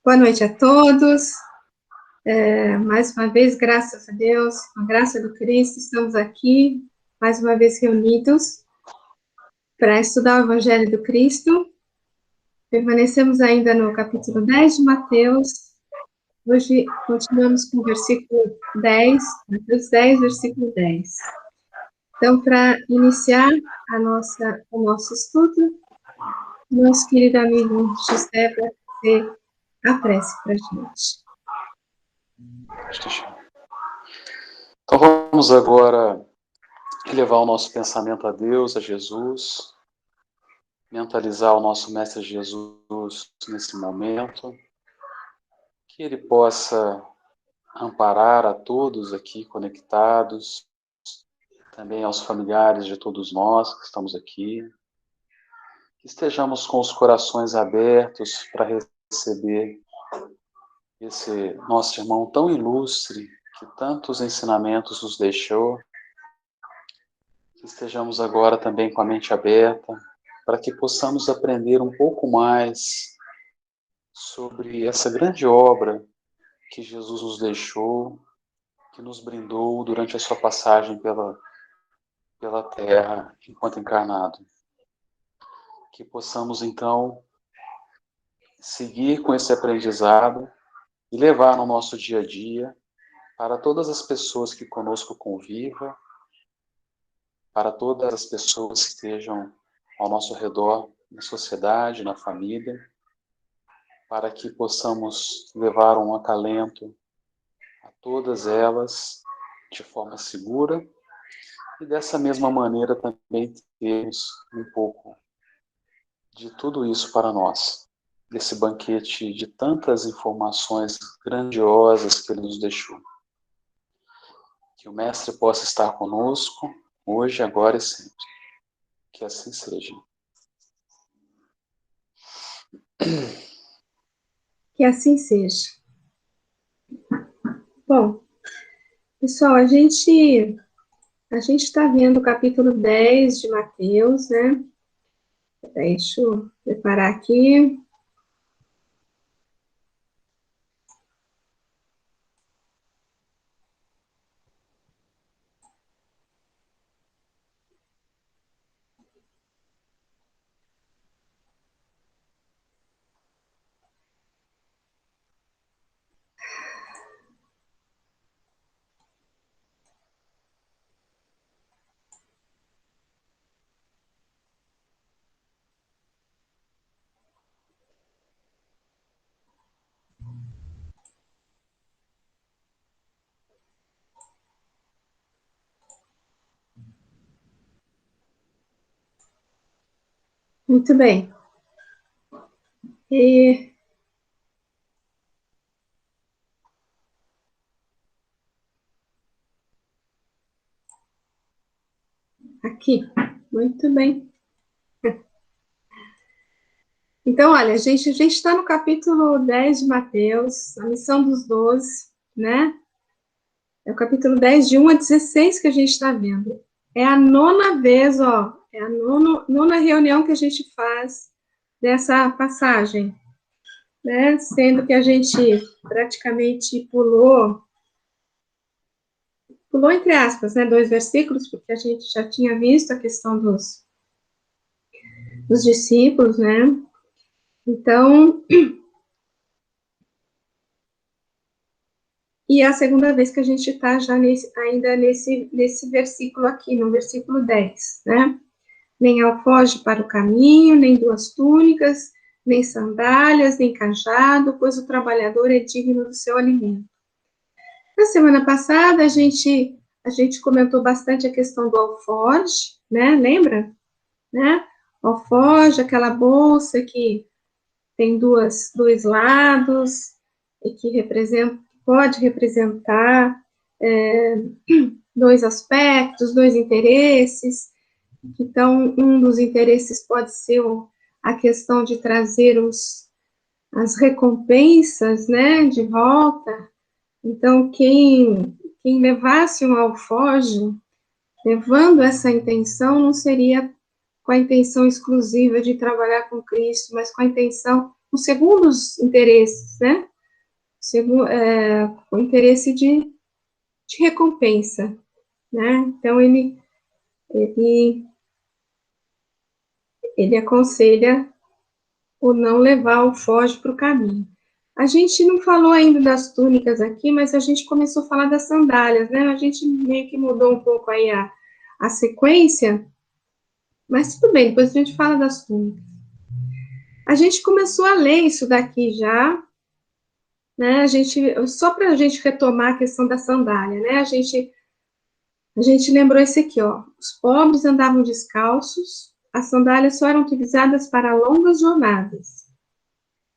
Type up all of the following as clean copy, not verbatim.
Boa noite a todos. Mais uma vez, graças a Deus, com a graça do Cristo, estamos aqui, mais uma vez reunidos, para estudar o Evangelho do Cristo. Permanecemos ainda no capítulo 10 de Mateus. Hoje continuamos com o versículo 10, Mateus 10, versículo 10. Então, para iniciar o nosso estudo, nosso querido amigo José vai fazer a prece para a gente. Então vamos agora elevar o nosso pensamento a Deus, a Jesus, mentalizar o nosso Mestre Jesus nesse momento, que Ele possa amparar a todos aqui conectados, também aos familiares de todos nós que estamos aqui, que estejamos com os corações abertos para receber esse nosso irmão tão ilustre, que tantos ensinamentos nos deixou, que estejamos agora também com a mente aberta, para que possamos aprender um pouco mais sobre essa grande obra que Jesus nos deixou, que nos brindou durante a sua passagem pela Terra enquanto encarnado. Que possamos, então, seguir com esse aprendizado e levar no nosso dia a dia para todas as pessoas que conosco convivam, para todas as pessoas que estejam ao nosso redor, na sociedade, na família, para que possamos levar um acalento a todas elas de forma segura e dessa mesma maneira também termos um pouco de tudo isso para nós, desse banquete de tantas informações grandiosas que Ele nos deixou. Que o Mestre possa estar conosco, hoje, agora e sempre. Que assim seja. Que assim seja. Bom, pessoal, a gente está vendo o capítulo 10 de Mateus, né? Deixa eu preparar aqui. Muito bem. E aqui, muito bem. Então, olha, a gente está no capítulo 10 de Mateus, a missão dos 12, né? É o capítulo 10, de 1 a 16 que a gente está vendo. É a nona vez, ó, é a nona reunião que a gente faz dessa passagem, né? Sendo que a gente praticamente pulou entre aspas, né, 2 versículos, porque a gente já tinha visto a questão dos discípulos, né? Então, e é a segunda vez que a gente está já ainda nesse versículo aqui, no versículo 10, né? Nem alforje para o caminho, nem 2 túnicas, nem sandálias, nem cajado, pois o trabalhador é digno do seu alimento. Na semana passada, a gente comentou bastante a questão do alforje, né? Lembra? Né? Alforje, aquela bolsa que tem dois lados e que pode representar 2 aspectos, 2 interesses. Então, um dos interesses pode ser a questão de trazer as recompensas, né, de volta. Então, quem levasse um alforje, levando essa intenção, não seria com a intenção exclusiva de trabalhar com Cristo, mas com a intenção os segundos interesses, né? O interesse de recompensa, né? Então, ele aconselha o não levar o foge para o caminho. A gente não falou ainda das túnicas aqui, mas a gente começou a falar das sandálias, né? A gente meio que mudou um pouco aí a sequência, mas tudo bem, depois a gente fala das túnicas. A gente começou a ler isso daqui já, né? Só para a gente retomar a questão da sandália, né? A gente lembrou esse aqui, ó. Os pobres andavam descalços, as sandálias só eram utilizadas para longas jornadas.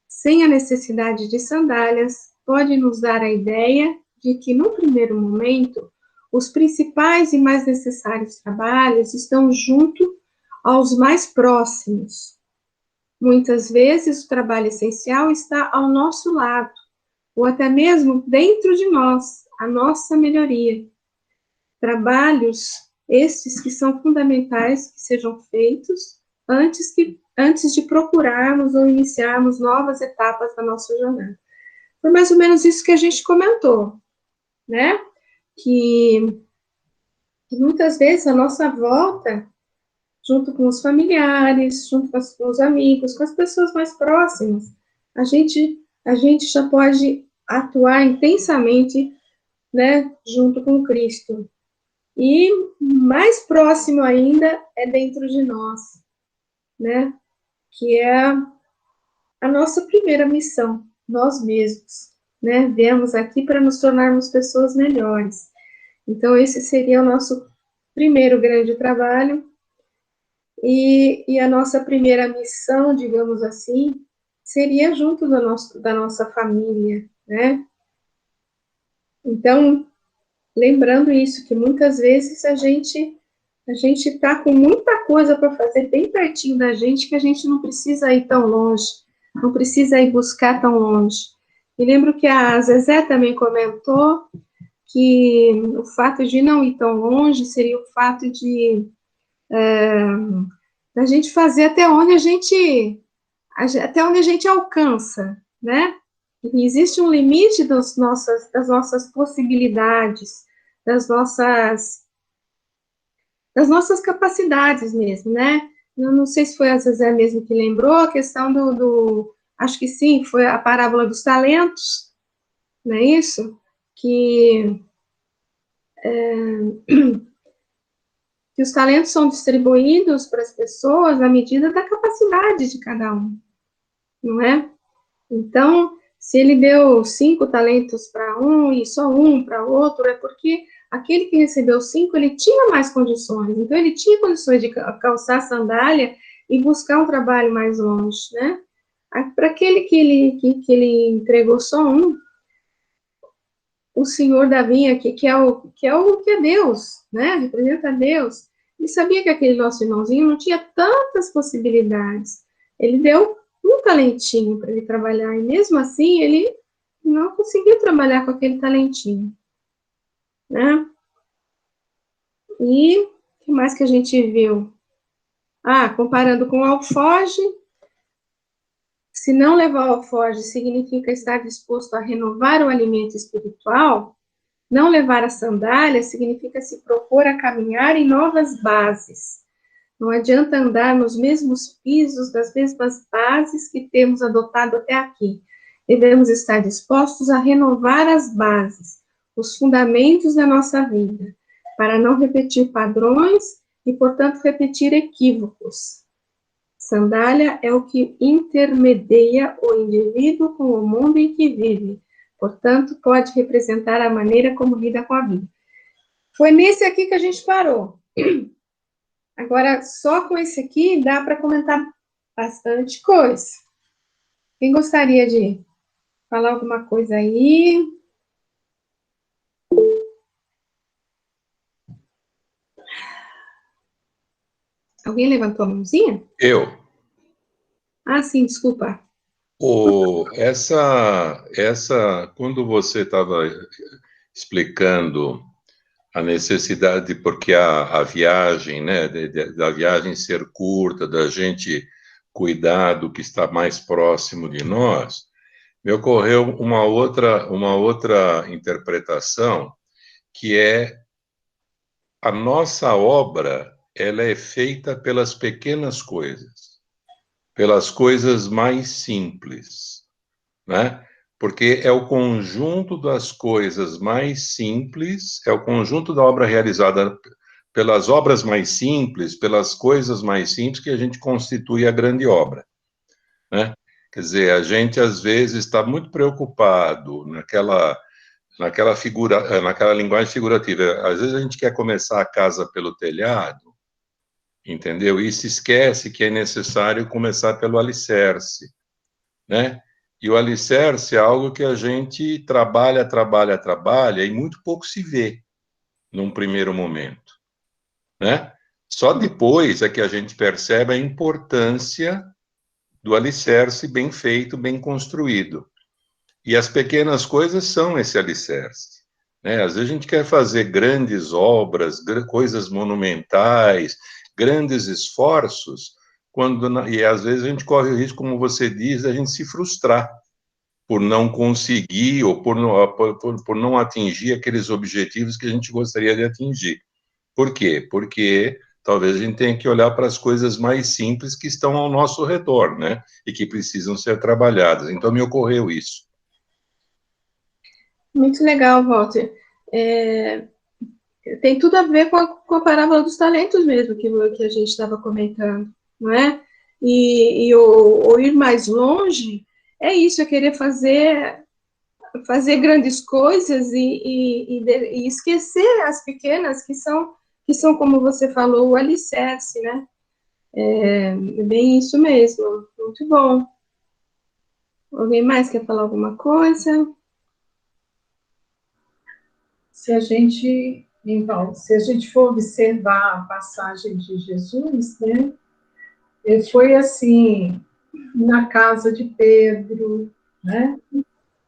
Sem a necessidade de sandálias, pode nos dar a ideia de que, no primeiro momento, os principais e mais necessários trabalhos estão junto aos mais próximos. Muitas vezes, o trabalho essencial está ao nosso lado, ou até mesmo dentro de nós, a nossa melhoria. Trabalhos estes que são fundamentais que sejam feitos antes de procurarmos ou iniciarmos novas etapas da nossa jornada. Foi mais ou menos isso que a gente comentou, né? Que muitas vezes a nossa volta, junto com os familiares, junto com os amigos, com as pessoas mais próximas, a gente já pode atuar intensamente, né, junto com Cristo. E mais próximo ainda é dentro de nós, né? Que é a nossa primeira missão, nós mesmos, né? Viemos aqui para nos tornarmos pessoas melhores. Então, esse seria o nosso primeiro grande trabalho. E a nossa primeira missão, digamos assim, seria junto da nossa família, né? Então, lembrando isso, que muitas vezes a gente está com muita coisa para fazer bem pertinho da gente, que a gente não precisa ir tão longe, não precisa ir buscar tão longe. E lembro que a Zezé também comentou que o fato de não ir tão longe seria o fato de da gente fazer até onde a gente alcança, né? E existe um limite das nossas possibilidades, das nossas capacidades mesmo, né? Eu não sei se foi a Zezé mesmo que lembrou a questão acho que sim, foi a parábola dos talentos, não é isso? Que os talentos são distribuídos para as pessoas à medida da capacidade de cada um, não é? Então, se ele deu 5 talentos para um e só um para outro, é porque aquele que recebeu 5, ele tinha mais condições. Então, ele tinha condições de calçar sandália e buscar um trabalho mais longe, né? Para aquele que ele entregou só um, o senhor da vinha, que é Deus, né? Representa Deus. Ele sabia que aquele nosso irmãozinho não tinha tantas possibilidades. Ele deu um talentinho para ele trabalhar, e mesmo assim ele não conseguiu trabalhar com aquele talentinho, né? E o que mais que a gente viu? Comparando com o alforje, se não levar o alforje significa estar disposto a renovar o alimento espiritual, não levar a sandália significa se propor a caminhar em novas bases. Não adianta andar nos mesmos pisos das mesmas bases que temos adotado até aqui. Devemos estar dispostos a renovar as bases, os fundamentos da nossa vida, para não repetir padrões e, portanto, repetir equívocos. Sandália é o que intermedia o indivíduo com o mundo em que vive. Portanto, pode representar a maneira como lida com a vida. Foi nesse aqui que a gente parou. Agora, só com esse aqui dá para comentar bastante coisa. Quem gostaria de falar alguma coisa aí? Alguém levantou a mãozinha? Eu. Sim, desculpa. Quando você estava explicando a necessidade, porque a viagem, né, da viagem ser curta, da gente cuidar do que está mais próximo de nós, me ocorreu uma outra interpretação, que é a nossa obra, ela é feita pelas pequenas coisas, pelas coisas mais simples, né? Porque é o conjunto das coisas mais simples, é o conjunto da obra realizada pelas obras mais simples, pelas coisas mais simples, que a gente constitui a grande obra, né? Quer dizer, a gente às vezes está muito preocupado naquela linguagem figurativa. Às vezes a gente quer começar a casa pelo telhado, entendeu? E se esquece que é necessário começar pelo alicerce, né? E o alicerce é algo que a gente trabalha e muito pouco se vê num primeiro momento, né? Só depois é que a gente percebe a importância do alicerce bem feito, bem construído. E as pequenas coisas são esse alicerce, né? Às vezes a gente quer fazer grandes obras, coisas monumentais, grandes esforços, e às vezes a gente corre o risco, como você diz, a gente se frustrar por não conseguir ou por não atingir aqueles objetivos que a gente gostaria de atingir. Por quê? Porque talvez a gente tenha que olhar para as coisas mais simples que estão ao nosso redor, né? E que precisam ser trabalhadas. Então, me ocorreu isso. Muito legal, Walter. Tem tudo a ver com a parábola dos talentos mesmo, que a gente estava comentando, não é? E o ir mais longe é isso, é querer fazer grandes coisas e esquecer as pequenas, que são, como você falou, o alicerce, né? É bem isso mesmo, muito bom. Alguém mais quer falar alguma coisa? Se a gente for observar a passagem de Jesus, né, foi assim, na casa de Pedro, né,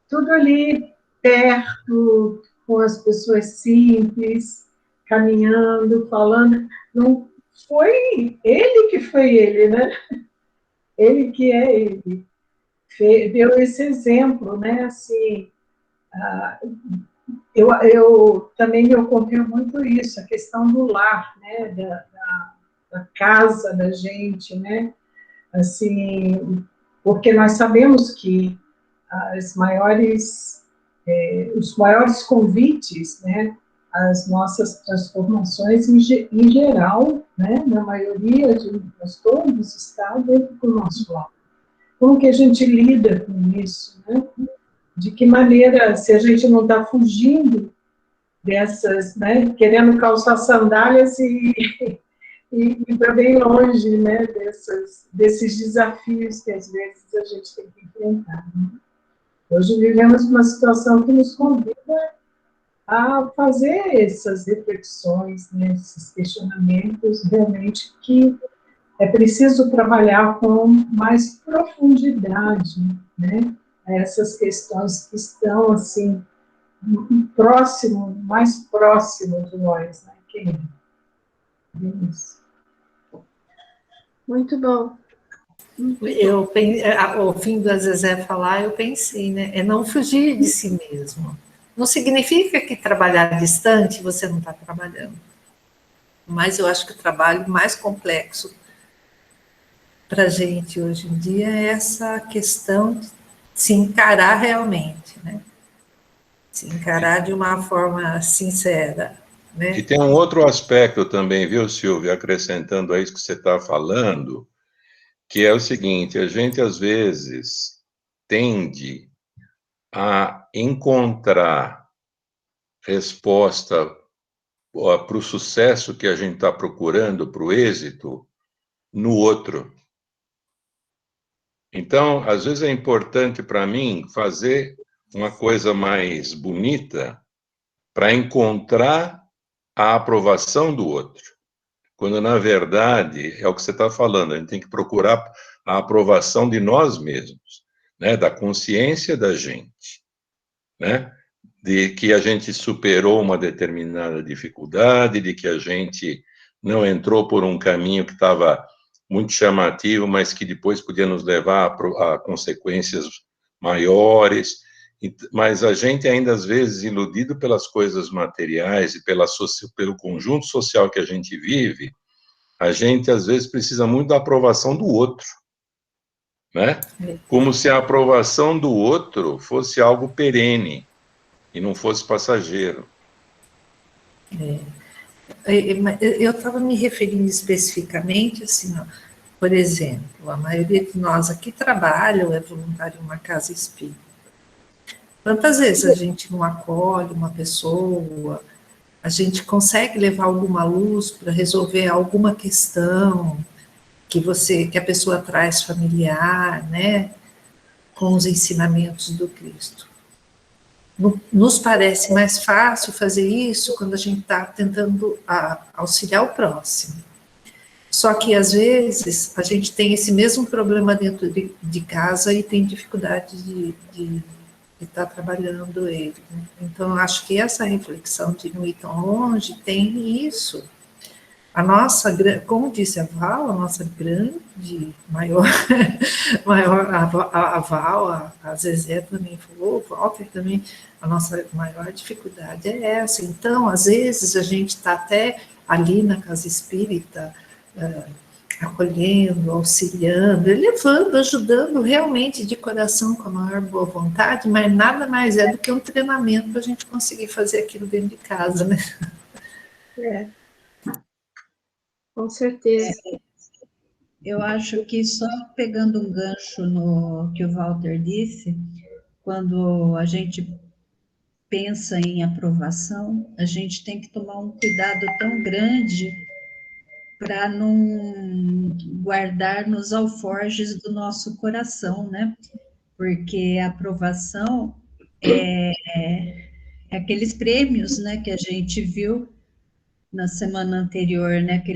tudo ali perto, com as pessoas simples, caminhando, falando. Não foi ele que foi ele, né? Ele que é ele. Deu esse exemplo, né? Assim, eu também me ocorreu muito isso, a questão do lar, né? Da casa da gente, né? Assim, porque nós sabemos que os maiores convites, né, as nossas transformações em geral, né, na maioria de nós todos, está dentro do nosso lar. Como que a gente lida com isso, né? De que maneira, se a gente não está fugindo dessas, né, querendo calçar sandálias e para bem longe, né, desses desafios que às vezes a gente tem que enfrentar, né? Hoje vivemos uma situação que nos convida a fazer essas reflexões, né, esses questionamentos, realmente que é preciso trabalhar com mais profundidade, né, essas questões que estão, assim, mais próximo de nós, né, querido? É isso. Muito bom. Ouvindo a Zezé falar, eu pensei, né? É não fugir de si mesmo. Não significa que trabalhar distante você não está trabalhando. Mas eu acho que o trabalho mais complexo para a gente hoje em dia é essa questão de se encarar realmente, né? Se encarar de uma forma sincera, né? E tem um outro aspecto também, viu, Silvia, acrescentando a isso que você está falando, que é o seguinte: a gente às vezes tende a encontrar resposta para o sucesso que a gente está procurando, para o êxito, no outro. Então, às vezes é importante para mim fazer uma coisa mais bonita para encontrar a aprovação do outro, quando, na verdade, é o que você está falando, a gente tem que procurar a aprovação de nós mesmos, né, da consciência da gente, né, de que a gente superou uma determinada dificuldade, de que a gente não entrou por um caminho que estava muito chamativo, mas que depois podia nos levar a consequências maiores. Mas a gente ainda, às vezes, iludido pelas coisas materiais e pelo conjunto social que a gente vive, a gente, às vezes, precisa muito da aprovação do outro, né? Como se a aprovação do outro fosse algo perene e não fosse passageiro. Eu estava me referindo especificamente, assim, ó, por exemplo, a maioria de nós aqui trabalha ou é voluntário em uma casa espírita. Quantas vezes a gente não acolhe uma pessoa, a gente consegue levar alguma luz para resolver alguma questão que a pessoa traz familiar, né, com os ensinamentos do Cristo. Nos parece mais fácil fazer isso quando a gente está tentando auxiliar o próximo. Só que, às vezes, a gente tem esse mesmo problema dentro de casa e tem dificuldade de estar trabalhando ele. Né? Então, eu acho que essa reflexão de não ir tão longe tem isso. A nossa, como disse a Val, a nossa grande, maior a Val, a Zezé também falou, o Walter também, a nossa maior dificuldade é essa. Então, às vezes, a gente está até ali na casa espírita, acolhendo, auxiliando, elevando, ajudando realmente de coração, com a maior boa vontade, mas nada mais é do que um treinamento para a gente conseguir fazer aquilo dentro de casa, né? Com certeza. Eu acho que só pegando um gancho no que o Walter disse, quando a gente pensa em aprovação, a gente tem que tomar um cuidado tão grande para não guardar nos alforjes do nosso coração, né? Porque a aprovação é aqueles prêmios, né, que a gente viu na semana anterior, né, que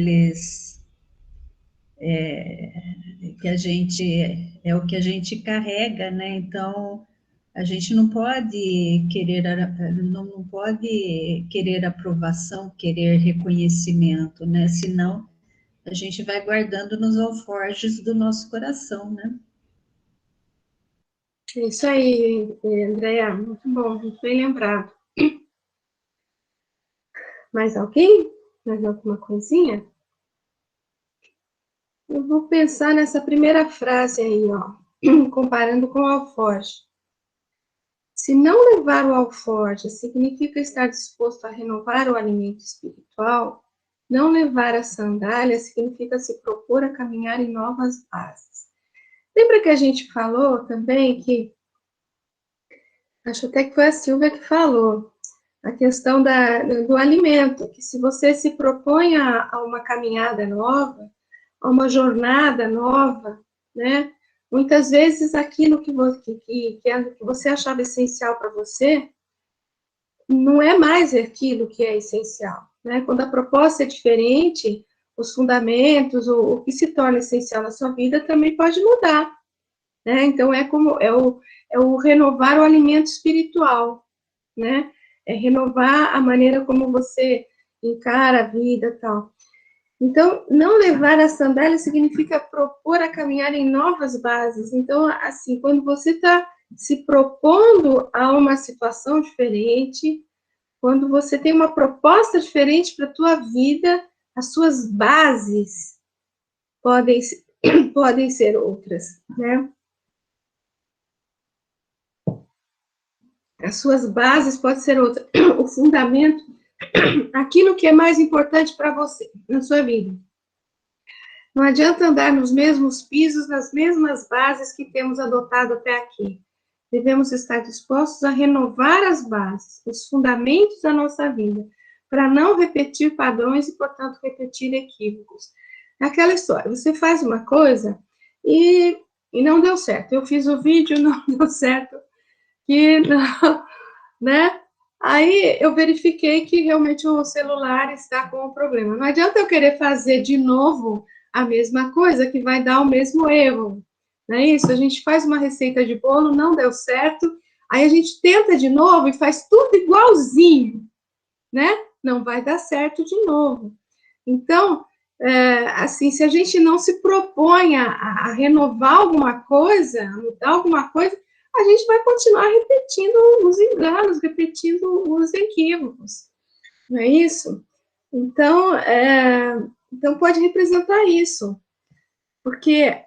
a gente é o que a gente carrega, né? Então a gente não pode querer aprovação, querer reconhecimento, né? Senão a gente vai guardando nos alforjes do nosso coração, né? É isso aí, Andréa, muito bom, muito bem lembrado. Mais alguém? Mais alguma coisinha? Eu vou pensar nessa primeira frase aí, ó, comparando com o alforje. Se não levar o alforje significa estar disposto a renovar o alimento espiritual, não levar a sandália significa se propor a caminhar em novas bases. Lembra que a gente falou também que, acho até que foi a Silvia que falou, a questão do alimento, que se você se propõe a uma caminhada nova, a uma jornada nova, né? Muitas vezes aquilo que você achava essencial para você, não é mais aquilo que é essencial, né? Quando a proposta é diferente, os fundamentos, o que se torna essencial na sua vida também pode mudar, né? Então é o renovar o alimento espiritual, né? É renovar a maneira como você encara a vida e tal. Então, não levar a sandália significa propor a caminhar em novas bases. Então, assim, quando você está se propondo a uma situação diferente, quando você tem uma proposta diferente para a tua vida, as suas bases podem ser outras, né? As suas bases podem ser outras. O fundamento, aquilo que é mais importante para você na sua vida. Não adianta andar nos mesmos pisos, nas mesmas bases que temos adotado até aqui. Devemos estar dispostos a renovar as bases, os fundamentos da nossa vida, para não repetir padrões e, portanto, repetir equívocos. É aquela história, você faz uma coisa e não deu certo. Eu fiz o vídeo, não deu certo, que não, né? Aí eu verifiquei que realmente o celular está com um problema. Não adianta eu querer fazer de novo a mesma coisa, que vai dar o mesmo erro. Não é isso? A gente faz uma receita de bolo, não deu certo, aí a gente tenta de novo e faz tudo igualzinho, né? Não vai dar certo de novo. Então, assim, se a gente não se propõe a renovar alguma coisa, a mudar alguma coisa, a gente vai continuar repetindo os enganos, repetindo os equívocos, não é isso? Então, então pode representar isso, porque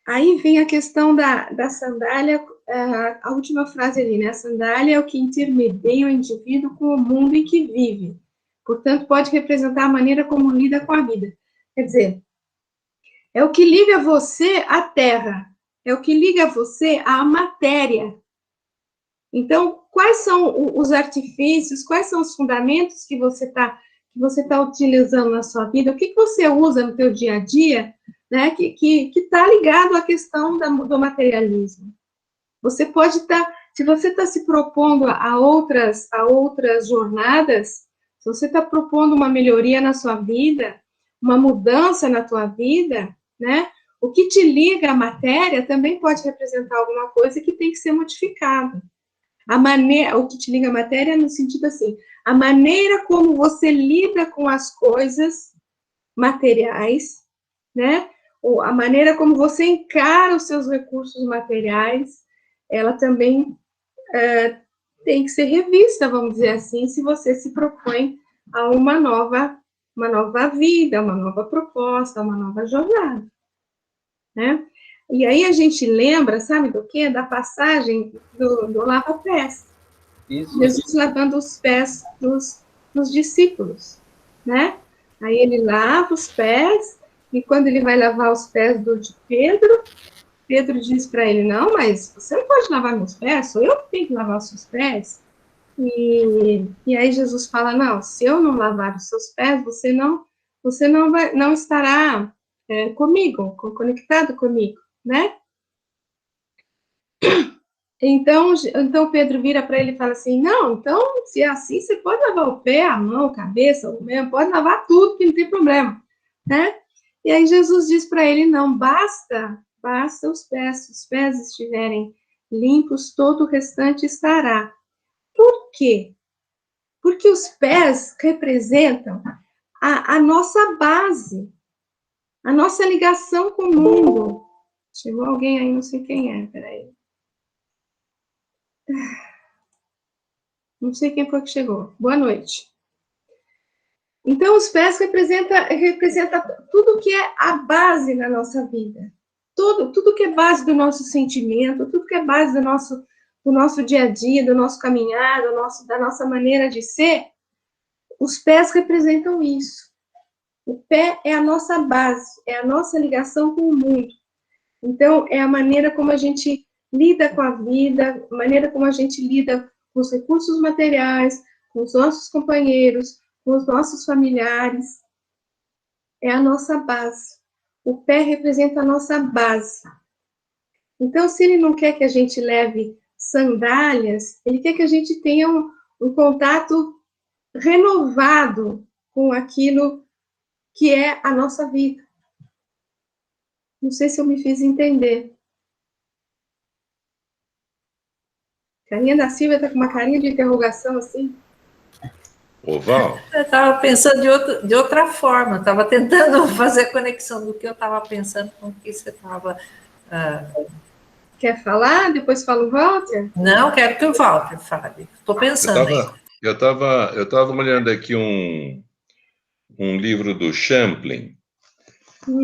aí vem a questão da sandália, a última frase ali, né? A sandália é o que intermedia o indivíduo com o mundo em que vive. Portanto, pode representar a maneira como lida com a vida. Quer dizer, é o que liga você à terra, é o que liga você à matéria. Então, quais são os artifícios, quais são os fundamentos que você tá utilizando na sua vida? O que você usa no teu dia a dia, né, que está ligado à questão do materialismo? Você pode estar, se você está se propondo a outras jornadas, se você está propondo uma melhoria na sua vida, uma mudança na tua vida, né? O que te liga à matéria também pode representar alguma coisa que tem que ser modificada. O que te liga à matéria no sentido assim, a maneira como você lida com as coisas materiais, né? Ou a maneira como você encara os seus recursos materiais, ela também tem que ser revista, vamos dizer assim, se você se propõe a uma nova vida, uma nova proposta, uma nova jornada, né? E aí a gente lembra, sabe do quê? Da passagem do lava-pés. Jesus lavando os pés dos discípulos, né? Aí ele lava os pés, e quando ele vai lavar os pés de Pedro, Pedro diz para ele, não, mas você não pode lavar meus pés, sou eu que tenho que lavar os seus pés. E aí Jesus fala, não, se eu não lavar os seus pés, você não estará comigo, conectado comigo, né? Então Pedro vira para ele e fala assim, não, então, se é assim, você pode lavar o pé, a mão, a cabeça, o mesmo, pode lavar tudo, que não tem problema, né? E aí Jesus diz para ele, não, basta os pés, se os pés estiverem limpos, todo o restante estará. Por quê? Porque os pés representam a nossa base, a nossa ligação com o mundo. Chegou alguém aí, não sei quem é, peraí. Não sei quem foi que chegou. Boa noite. Então, os pés representa tudo que é a base da nossa vida. Tudo que é base do nosso sentimento, tudo que é base do nosso dia a dia, do nosso caminhar, da nossa maneira de ser, os pés representam isso. O pé é a nossa base, é a nossa ligação com o mundo. Então, é a maneira como a gente lida com a vida, a maneira como a gente lida com os recursos materiais, com os nossos companheiros, com os nossos familiares. É a nossa base. O pé representa a nossa base. Então, se ele não quer que a gente leve sandálias, ele quer que a gente tenha um contato renovado com aquilo que é a nossa vida. Não sei se eu me fiz entender. Carinha da Silvia está com uma carinha de interrogação, assim. Val. Eu estava pensando de outra forma, estava tentando fazer a conexão do que eu estava pensando com o que você estava... Quer falar? Depois fala o Walter? Não, quero que o Walter fale. Estou pensando aí. Eu estava olhando aqui um livro do Champlin,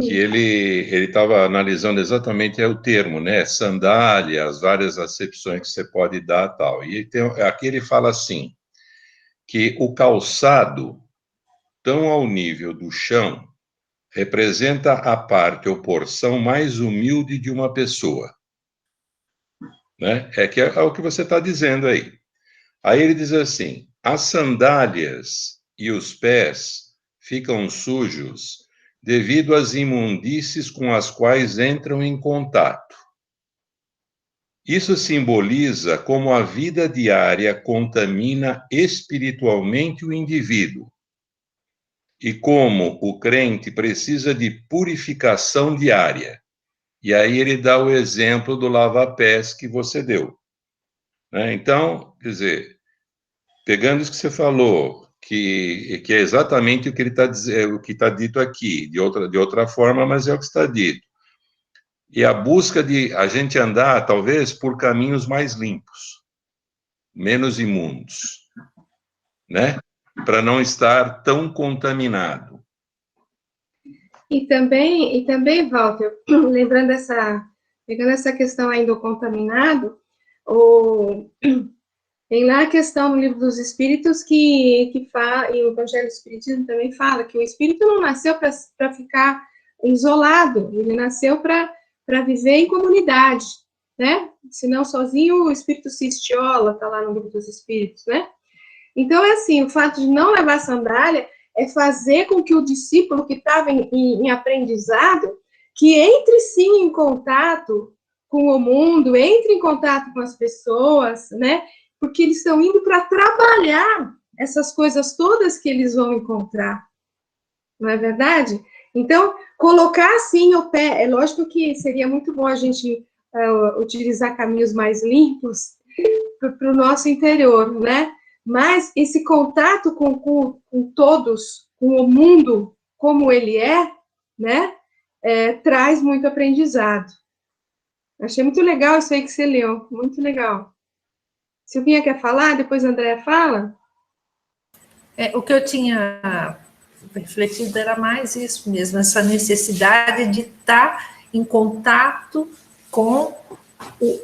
que ele estava analisando exatamente o termo, né? Sandália, as várias acepções que você pode dar tal. E aqui ele fala assim, que o calçado, tão ao nível do chão, representa a parte ou porção mais humilde de uma pessoa. Né? É o que você está dizendo aí. Aí ele diz assim, as sandálias e os pés ficam sujos devido às imundícies com as quais entram em contato. Isso simboliza como a vida diária contamina espiritualmente o indivíduo e como o crente precisa de purificação diária. E aí ele dá o exemplo do lava-pés que você deu. Né? Então, quer dizer, pegando isso que você falou, que é exatamente o que ele está dizendo, o que está dito aqui, de outra forma, mas é o que está dito. E a busca de a gente andar, talvez, por caminhos mais limpos, menos imundos, né? Para não estar tão contaminado. E também, Walter, lembrando pegando essa questão aí do contaminado, tem lá a questão no Livro dos Espíritos que fala, e o Evangelho do Espiritismo também fala, que o Espírito não nasceu para ficar isolado, ele nasceu para viver em comunidade, né? Senão sozinho o Espírito se estiola, está lá no Livro dos Espíritos, né? Então, é assim, o fato de não levar sandália é fazer com que o discípulo que estava em aprendizado, que entre sim em contato com o mundo, entre em contato com as pessoas, né? Porque eles estão indo para trabalhar essas coisas todas que eles vão encontrar. Não é verdade? Então, colocar assim o pé, é lógico que seria muito bom a gente utilizar caminhos mais limpos para o nosso interior, né? Mas esse contato com todos, com o mundo como ele é, né? Traz muito aprendizado. Achei muito legal isso aí que você leu, muito legal. Silvinha quer falar? Depois a Andréa fala? O que eu tinha refletido era mais isso mesmo, essa necessidade de estar em contato com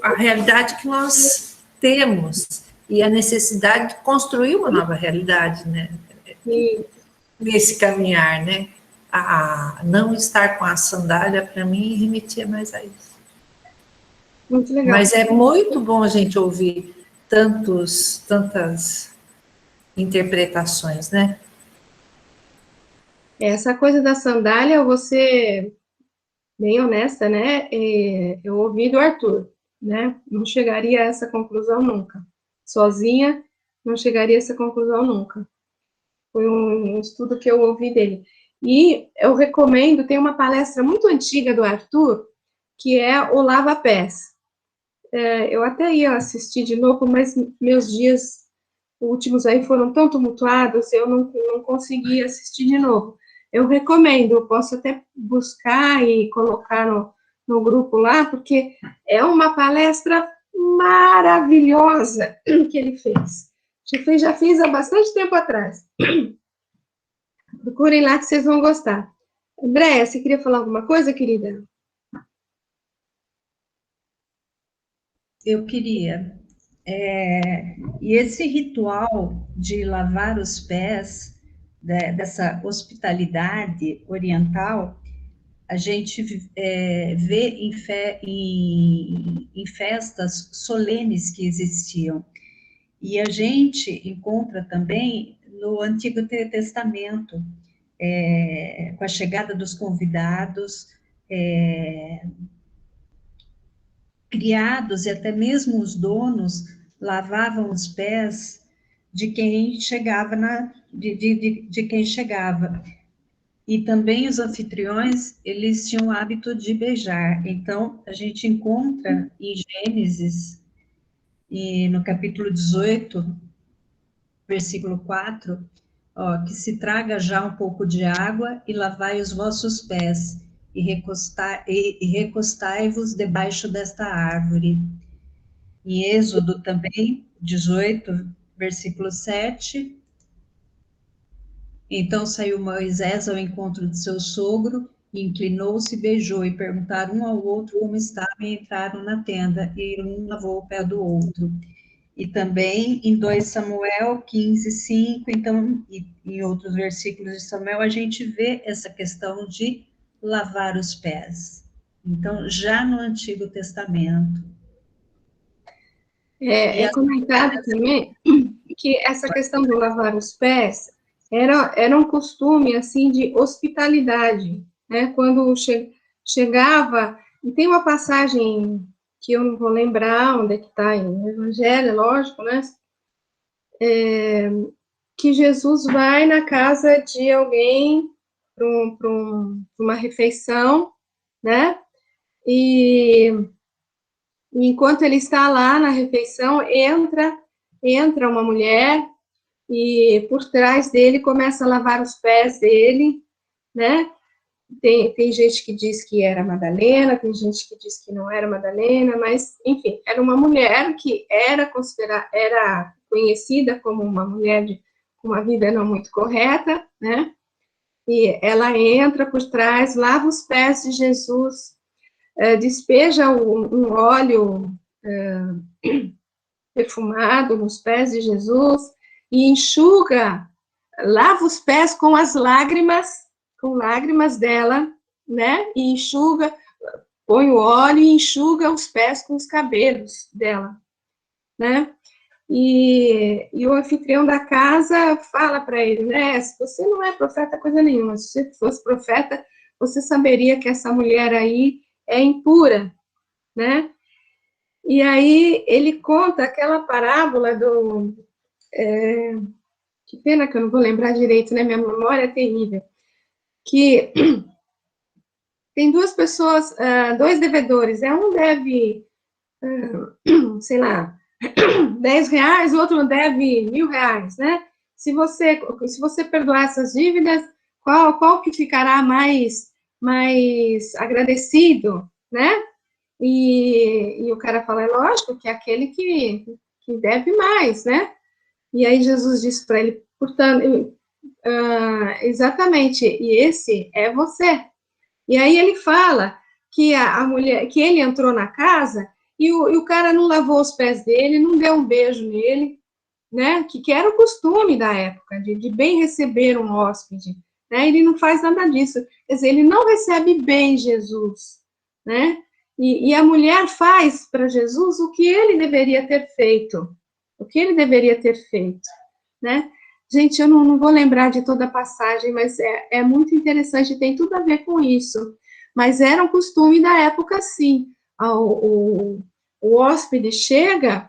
a realidade que nós temos e a necessidade de construir uma nova realidade, né? Nesse caminhar, né? A não estar com a sandália, para mim, remetia mais a isso. Muito legal. Mas é muito bom a gente ouvir tantas interpretações, né? Essa coisa da sandália, eu vou ser bem honesta, né? Eu ouvi do Arthur, né? Não chegaria a essa conclusão nunca. Sozinha, não chegaria a essa conclusão nunca. Foi um estudo que eu ouvi dele. E eu recomendo, tem uma palestra muito antiga do Arthur, que é o Lava Pés. Eu até ia assistir de novo, mas meus dias últimos aí foram tão tumultuados, eu não consegui assistir de novo. Eu recomendo, eu posso até buscar e colocar no grupo lá, porque é uma palestra maravilhosa que ele fez. Já fez há bastante tempo atrás. Procurem lá que vocês vão gostar. Andréia, você queria falar alguma coisa, querida? Eu queria. E esse ritual de lavar os pés, dessa hospitalidade oriental, a gente vê em festas solenes que existiam. E a gente encontra também no Antigo Testamento, com a chegada dos convidados, criados e até mesmo os donos lavavam os pés de quem chegava de quem chegava. E também os anfitriões, eles tinham o hábito de beijar. Então, a gente encontra em Gênesis, e no capítulo 18, versículo 4, que se traga já um pouco de água e lavai os vossos pés, e recostai-vos debaixo desta árvore. Em Êxodo também, 18, versículo 7, então saiu Moisés ao encontro de seu sogro, e inclinou-se, beijou, e perguntaram um ao outro como estavam, e entraram na tenda, e um lavou o pé do outro. E também em 2 Samuel 15, 5, então, e em outros versículos de Samuel, a gente vê essa questão de lavar os pés. Então, já no Antigo Testamento. É comentado também que essa questão do lavar os pés era um costume, assim, de hospitalidade, né? Quando chegava, e tem uma passagem que eu não vou lembrar onde é que está no Evangelho, lógico, né? Que Jesus vai na casa de alguém para uma refeição, né? E enquanto ele está lá na refeição, entra uma mulher e por trás dele começa a lavar os pés dele, né? Tem gente que diz que era Madalena, tem gente que diz que não era Madalena, mas, enfim, era uma mulher que era conhecida como uma mulher com uma vida não muito correta, né? E ela entra por trás, lava os pés de Jesus, despeja um óleo perfumado nos pés de Jesus e enxuga, lava os pés com lágrimas dela, né? E enxuga, põe o óleo e enxuga os pés com os cabelos dela, né? E o anfitrião da casa fala para ele, né? Se você não é profeta, coisa nenhuma. Se você fosse profeta, você saberia que essa mulher aí é impura, né? E aí ele conta aquela parábola do... que pena que eu não vou lembrar direito, né? Minha memória é terrível. Que tem duas pessoas, dois devedores. Um deve, sei lá, R$10, o outro deve R$1.000, né? Se você perdoar essas dívidas, qual que ficará mais agradecido, né? E o cara fala, é lógico, que é aquele que deve mais, né? E aí Jesus disse para ele, portanto, exatamente, e esse é você. E aí ele fala que a mulher, que ele entrou na casa e o cara não lavou os pés dele, não deu um beijo nele, né? Que era o costume da época, de bem receber um hóspede, né? Ele não faz nada disso. Quer dizer, ele não recebe bem Jesus, né? E a mulher faz para Jesus o que ele deveria ter feito, né? Gente, eu não vou lembrar de toda a passagem, mas é muito interessante, tem tudo a ver com isso. Mas era um costume da época, sim. O hóspede chega,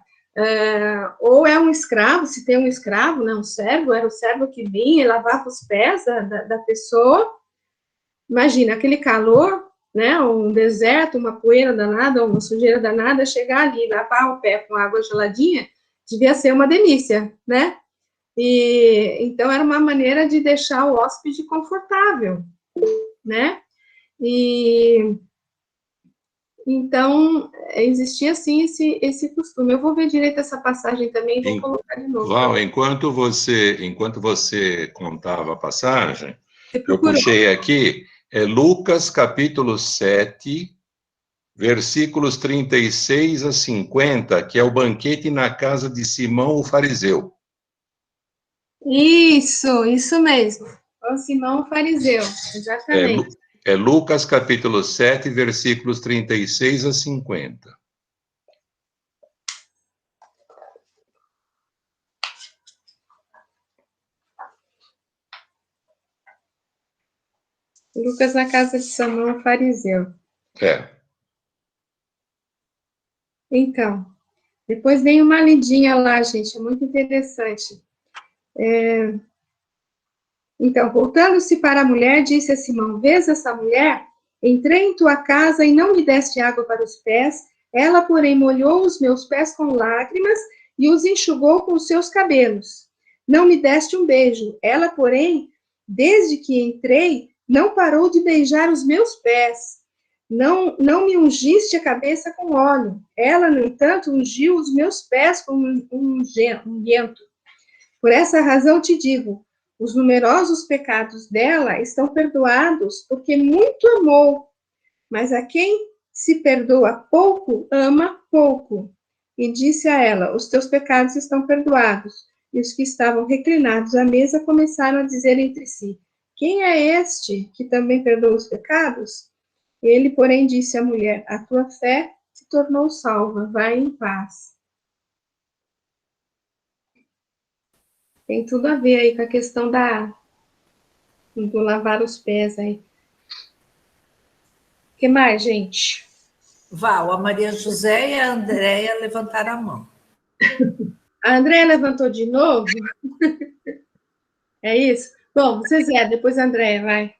ou é um escravo, se tem um escravo, né, um servo, era o servo que vinha e lavava os pés da pessoa. Imagina, aquele calor, né, um deserto, uma poeira danada, uma sujeira danada, chegar ali, lavar o pé com água geladinha, devia ser uma delícia, né? E então era uma maneira de deixar o hóspede confortável, né? E então existia assim esse costume. Eu vou ver direito essa passagem também, vou colocar de novo. Val, enquanto você contava a passagem, eu puxei aqui, Lucas capítulo 7, versículos 36 a 50, que é o banquete na casa de Simão o fariseu. Isso mesmo. O Simão o fariseu, exatamente. Lucas capítulo 7, versículos 36 a 50. Lucas na casa de Simão o fariseu. Então, depois vem uma lidinha lá, gente, é muito interessante. Então, voltando-se para a mulher, disse a Simão, vês essa mulher? Entrei em tua casa e não me deste água para os pés, ela, porém, molhou os meus pés com lágrimas e os enxugou com os seus cabelos. Não me deste um beijo, ela, porém, desde que entrei, não parou de beijar os meus pés. Não me ungiste a cabeça com óleo, ela, no entanto, ungiu os meus pés com um unguento. Por essa razão te digo, os numerosos pecados dela estão perdoados, porque muito amou. Mas a quem se perdoa pouco, ama pouco. E disse a ela, os teus pecados estão perdoados. E os que estavam reclinados à mesa começaram a dizer entre si, quem é este que também perdoa os pecados? Ele, porém, disse à mulher, a tua fé se tornou salva, vai em paz. Tem tudo a ver aí com a questão do lavar os pés aí. O que mais, gente? Val, a Maria José e a Andréia levantaram a mão. A Andréia levantou de novo? É isso? Bom, Zezé, depois a Andréia, vai.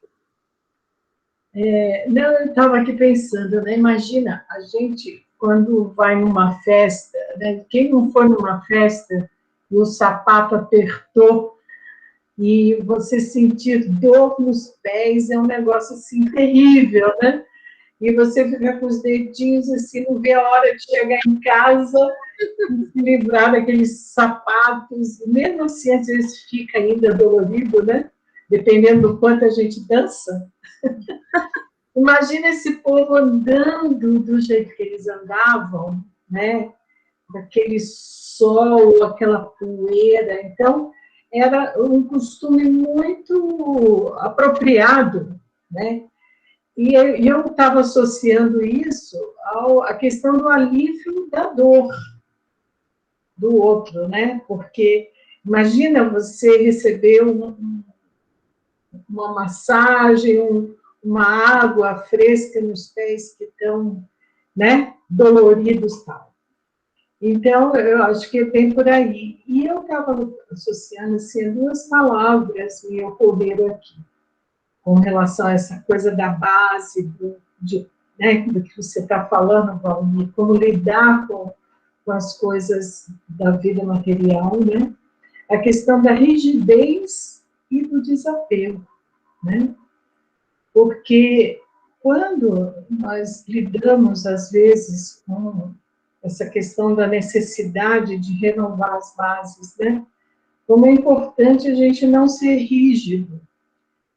Não, eu estava aqui pensando, né? Imagina, a gente, quando vai numa festa, né? Quem não for numa festa e o sapato apertou, e você sentir dor nos pés é um negócio assim terrível, né? E você fica com os dedinhos assim, não vê a hora de chegar em casa e se livrar daqueles sapatos. Mesmo assim, às vezes fica ainda dolorido, né? Dependendo do quanto a gente dança. Imagina esse povo andando do jeito que eles andavam, né? Daquele sol, aquela poeira. Então, era um costume muito apropriado, né? E eu estava associando isso à questão do alívio da dor do outro, né? Porque imagina você receber uma massagem, uma água fresca nos pés que estão, né, doloridos e tal. Então, eu acho que é bem por aí. E eu estava associando assim, duas palavras que me ocorreram aqui, com relação a essa coisa da base, né, do que você está falando, Valmir, como lidar com as coisas da vida material, né? A questão da rigidez e do desapego, né? Porque quando nós lidamos, às vezes, com essa questão da necessidade de renovar as bases, né? Como é importante a gente não ser rígido,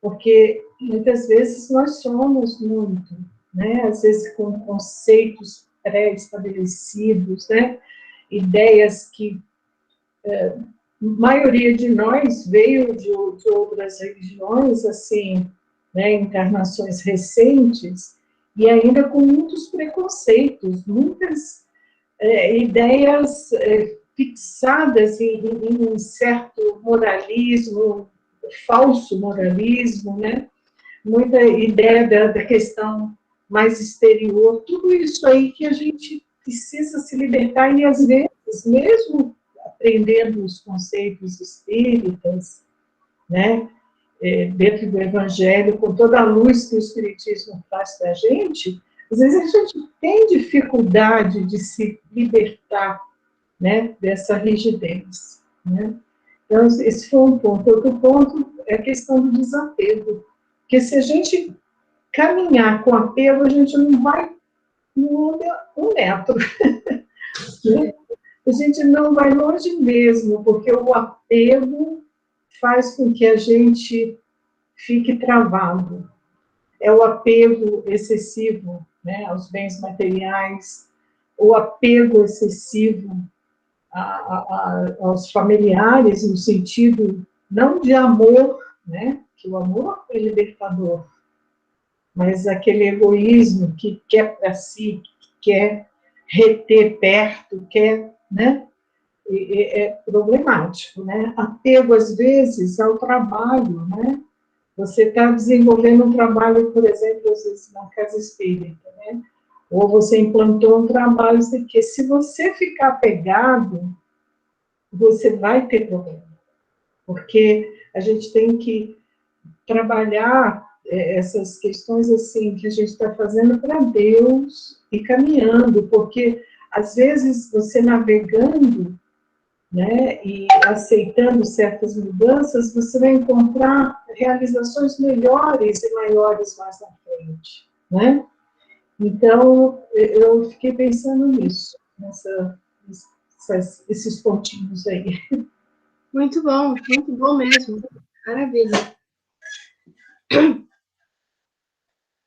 porque muitas vezes nós somos muito, né? Às vezes com conceitos pré-estabelecidos, né? Ideias que a maioria de nós veio de outras religiões, assim, né? Encarnações recentes, e ainda com muitos preconceitos, muitas ideias fixadas em um certo moralismo, falso moralismo, né? Muita ideia da questão mais exterior, tudo isso aí que a gente precisa se libertar, e às vezes, mesmo aprendendo os conceitos espíritas, né, dentro do Evangelho, com toda a luz que o Espiritismo traz para a gente, às vezes a gente tem dificuldade de se libertar, né, dessa rigidez, né? Então, esse foi um ponto. Outro ponto é a questão do desapego. Porque se a gente caminhar com apego, a gente não vai um metro. Né? A gente não vai longe mesmo, porque o apego faz com que a gente fique travado. É o apego excessivo, né, aos bens materiais, o apego excessivo aos familiares, no sentido não de amor, né, que o amor é libertador, mas aquele egoísmo que quer para si, que quer reter perto, quer, né, é problemático, né? Apego, às vezes, ao trabalho, né? Você está desenvolvendo um trabalho, por exemplo, às vezes na casa espírita, né? Ou você implantou um trabalho que, se você ficar apegado, você vai ter problema. Porque a gente tem que trabalhar essas questões assim que a gente está fazendo para Deus e caminhando, porque às vezes você navegando, né, e aceitando certas mudanças, você vai encontrar realizações melhores e maiores mais na frente, né? Então, eu fiquei pensando nisso, esses pontinhos aí. Muito bom mesmo. Maravilha.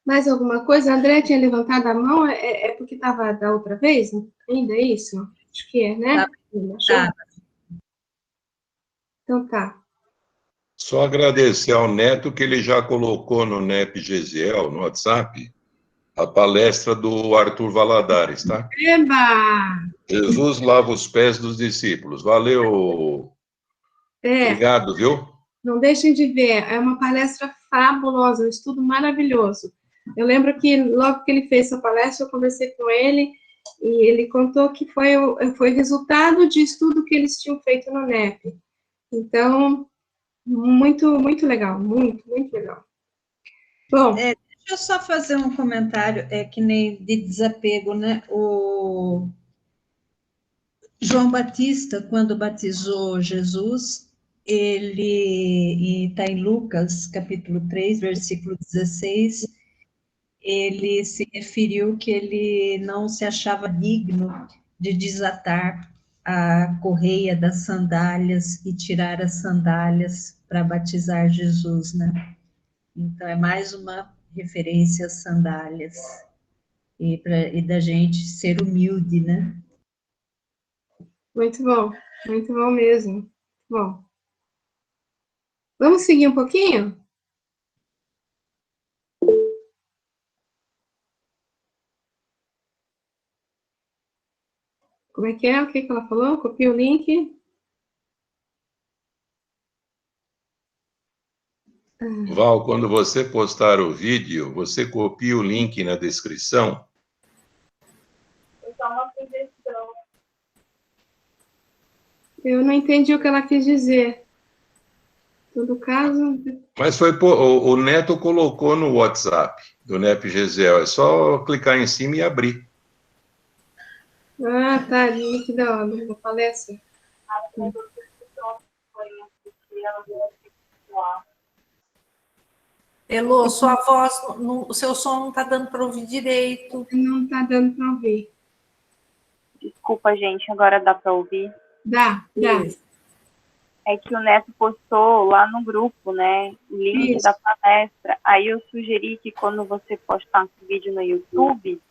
Mais alguma coisa? A André tinha levantado a mão, é porque estava da outra vez? Ainda é isso? Acho que é, né? Tá. Então tá. Só agradecer ao Neto que ele já colocou no NEP Gesiel, no WhatsApp, a palestra do Arthur Valadares, tá? Eba! Jesus lava os pés dos discípulos. Valeu. Obrigado, viu? Não deixem de ver, é uma palestra fabulosa, um estudo maravilhoso. Eu lembro que logo que ele fez essa palestra, eu conversei com ele, e ele contou que foi resultado de estudo que eles tinham feito no NEP. Então, muito legal, muito legal. Bom, deixa eu só fazer um comentário, que nem de desapego, né? João Batista, quando batizou Jesus, ele está em Lucas, capítulo 3, versículo 16, ele se referiu que ele não se achava digno de desatar a correia das sandálias e tirar as sandálias para batizar Jesus, né? Então, é mais uma referência às sandálias e da gente ser humilde, né? Muito bom mesmo. Bom, vamos seguir um pouquinho? Como é que é? O que ela falou? Copia o link. Val, quando você postar o vídeo, você copia o link na descrição. Eu não entendi o que ela quis dizer. Em todo caso... Mas foi o Neto colocou no WhatsApp do NEP Gesiel. É só clicar em cima e abrir. Ah, tá, link da palestra. Elô, sua voz, o seu som não está dando para ouvir direito. Não está dando para ouvir. Desculpa, gente, agora dá para ouvir? Dá. É que o Neto postou lá no grupo, né, o link da palestra. Aí eu sugeri que quando você postasse o vídeo no YouTube,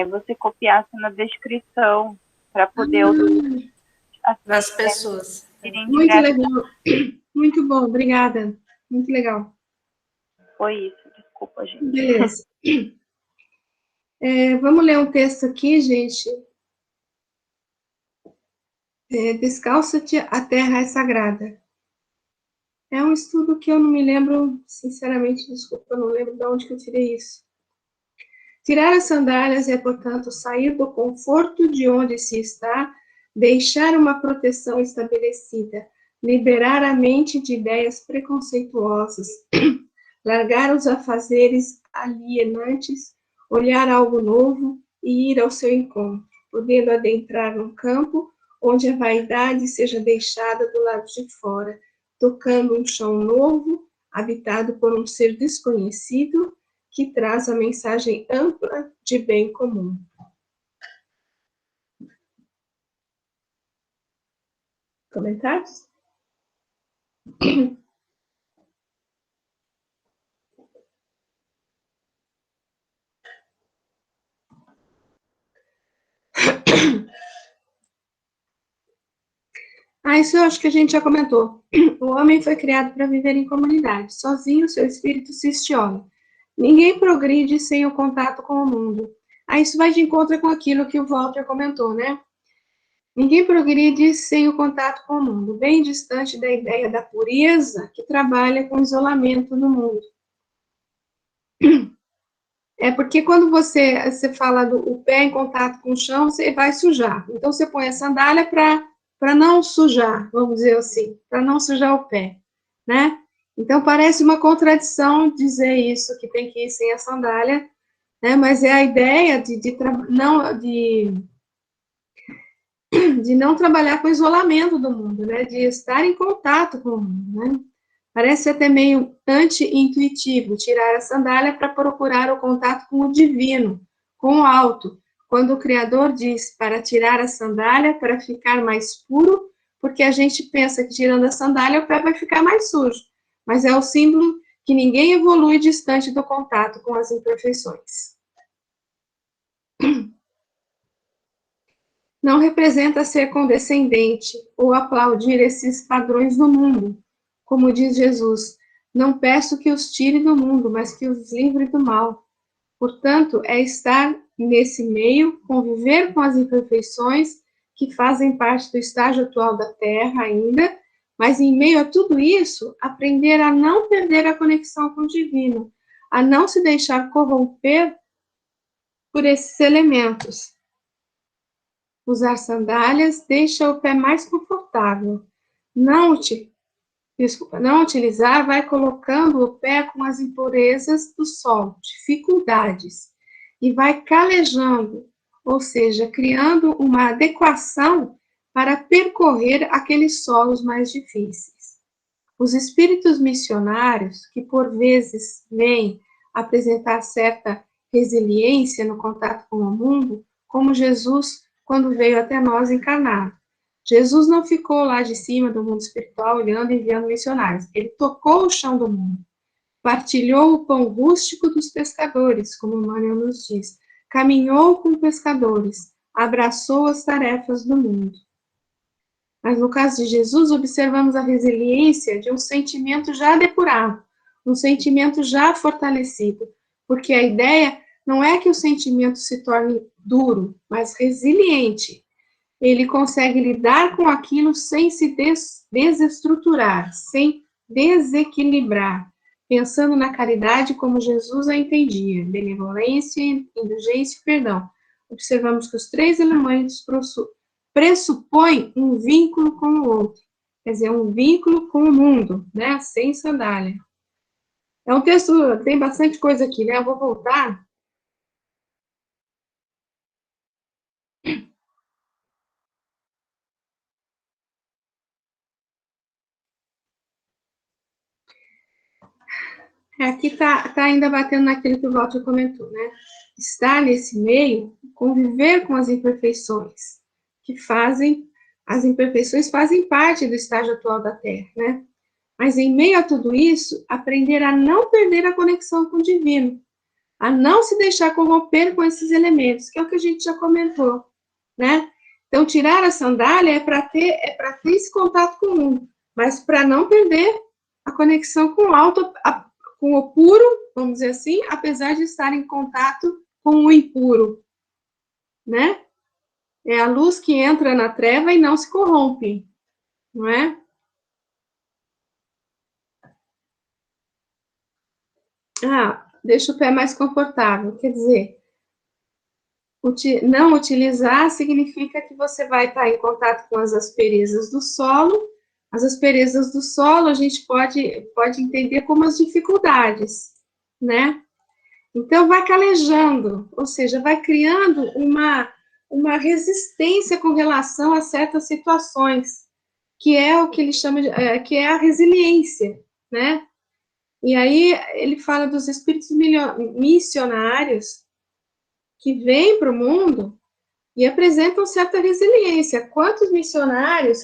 você copiasse na descrição para poder as pessoas. Muito legal. Muito bom, obrigada. Muito legal. Foi isso, desculpa, gente. Beleza. Vamos ler um texto aqui, gente. Descalça-te, a terra é sagrada. É um estudo que eu não me lembro, sinceramente, desculpa, eu não lembro de onde que eu tirei isso. Tirar as sandálias é, portanto, sair do conforto de onde se está, deixar uma proteção estabelecida, liberar a mente de ideias preconceituosas, largar os afazeres alienantes, olhar algo novo e ir ao seu encontro, podendo adentrar num campo onde a vaidade seja deixada do lado de fora, tocando um chão novo, habitado por um ser desconhecido, que traz a mensagem ampla de bem comum. Comentários? Isso eu acho que a gente já comentou. O homem foi criado para viver em comunidade. Sozinho, seu espírito se estiona. Ninguém progride sem o contato com o mundo. Isso vai de encontro com aquilo que o Walter comentou, né? Ninguém progride sem o contato com o mundo, bem distante da ideia da pureza que trabalha com o isolamento do mundo. Porque quando você fala do pé em contato com o chão, você vai sujar. Então, você põe a sandália para não sujar, vamos dizer assim, para não sujar o pé, né? Então, parece uma contradição dizer isso, que tem que ir sem a sandália, né? Mas é a ideia de não trabalhar com o isolamento do mundo, né? De estar em contato com o mundo, né? Parece até meio anti-intuitivo tirar a sandália para procurar o contato com o divino, com o alto, quando o Criador diz para tirar a sandália para ficar mais puro, porque a gente pensa que tirando a sandália o pé vai ficar mais sujo, mas é o símbolo que ninguém evolui distante do contato com as imperfeições. Não representa ser condescendente ou aplaudir esses padrões do mundo. Como diz Jesus, não peço que os tire do mundo, mas que os livre do mal. Portanto, é estar nesse meio, conviver com as imperfeições que fazem parte do estágio atual da Terra ainda, mas em meio a tudo isso, aprender a não perder a conexão com o divino, a não se deixar corromper por esses elementos. Usar sandálias deixa o pé mais confortável. Não utilizar vai colocando o pé com as impurezas do sol, dificuldades, e vai calejando, ou seja, criando uma adequação para percorrer aqueles solos mais difíceis. Os espíritos missionários, que por vezes vêm apresentar certa resiliência no contato com o mundo, como Jesus, quando veio até nós encarnado. Jesus não ficou lá de cima do mundo espiritual olhando e enviando missionários. Ele tocou o chão do mundo. Partilhou o pão rústico dos pescadores, como Emmanuel nos diz. Caminhou com pescadores. Abraçou as tarefas do mundo. Mas no caso de Jesus, observamos a resiliência de um sentimento já depurado, um sentimento já fortalecido, porque a ideia não é que o sentimento se torne duro, mas resiliente. Ele consegue lidar com aquilo sem se desestruturar, sem desequilibrar, pensando na caridade como Jesus a entendia, benevolência, indulgência e perdão. Observamos que os três elementos pressupõem um vínculo com o outro, quer dizer, um vínculo com o mundo, né, sem sandália. É um texto, tem bastante coisa aqui, né, eu vou voltar. Aqui está ainda batendo naquilo que o Walter comentou, né? Estar nesse meio, conviver com as imperfeições, as imperfeições fazem parte do estágio atual da Terra, né? Mas em meio a tudo isso, aprender a não perder a conexão com o divino, a não se deixar corromper com esses elementos, que é o que a gente já comentou, né? Então, tirar a sandália é para ter esse contato com o mundo, mas para não perder a conexão com o alto, com o puro, vamos dizer assim, apesar de estar em contato com o impuro, né? É a luz que entra na treva e não se corrompe, não é? Deixa o pé mais confortável, quer dizer, não utilizar significa que você vai estar em contato com as asperezas do solo. As asperezas do solo a gente pode entender como as dificuldades, né? Então, vai calejando, ou seja, vai criando uma resistência com relação a certas situações, que é o que ele chama de, que é a resiliência, né? E aí, ele fala dos espíritos missionários que vêm para o mundo e apresentam certa resiliência. Quantos missionários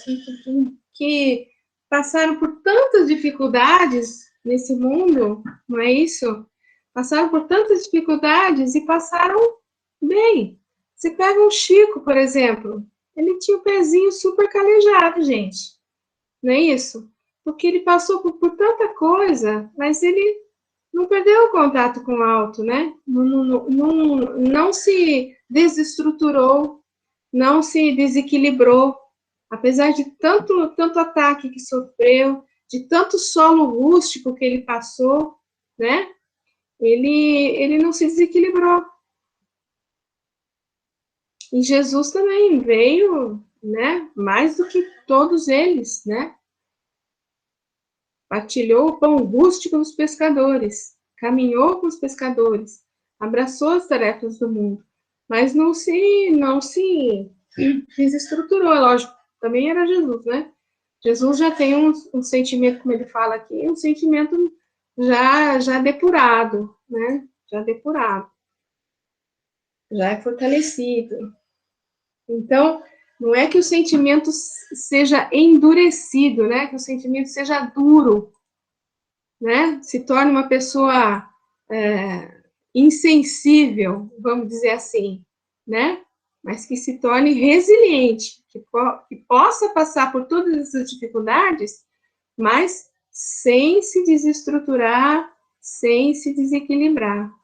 que passaram por tantas dificuldades nesse mundo, não é isso? Passaram por tantas dificuldades e passaram bem. Você pega um Chico, por exemplo, ele tinha o pezinho super calejado, gente, não é isso? Porque ele passou por tanta coisa, mas ele não perdeu o contato com o alto, né? Não se desestruturou, não se desequilibrou, apesar de tanto ataque que sofreu, de tanto solo rústico que ele passou, né? Ele não se desequilibrou. E Jesus também veio, né? Mais do que todos eles, né? Partilhou o pão rústico dos pescadores, caminhou com os pescadores, abraçou as tarefas do mundo, mas não se desestruturou, é lógico, também era Jesus, né? Jesus já tem um sentimento, como ele fala aqui, um sentimento já depurado, né? Já depurado, já é fortalecido. Então, não é que o sentimento seja endurecido, né? Que o sentimento seja duro, né? Se torne uma pessoa insensível, vamos dizer assim, né? Mas que se torne resiliente, que possa passar por todas essas dificuldades, mas sem se desestruturar, sem se desequilibrar.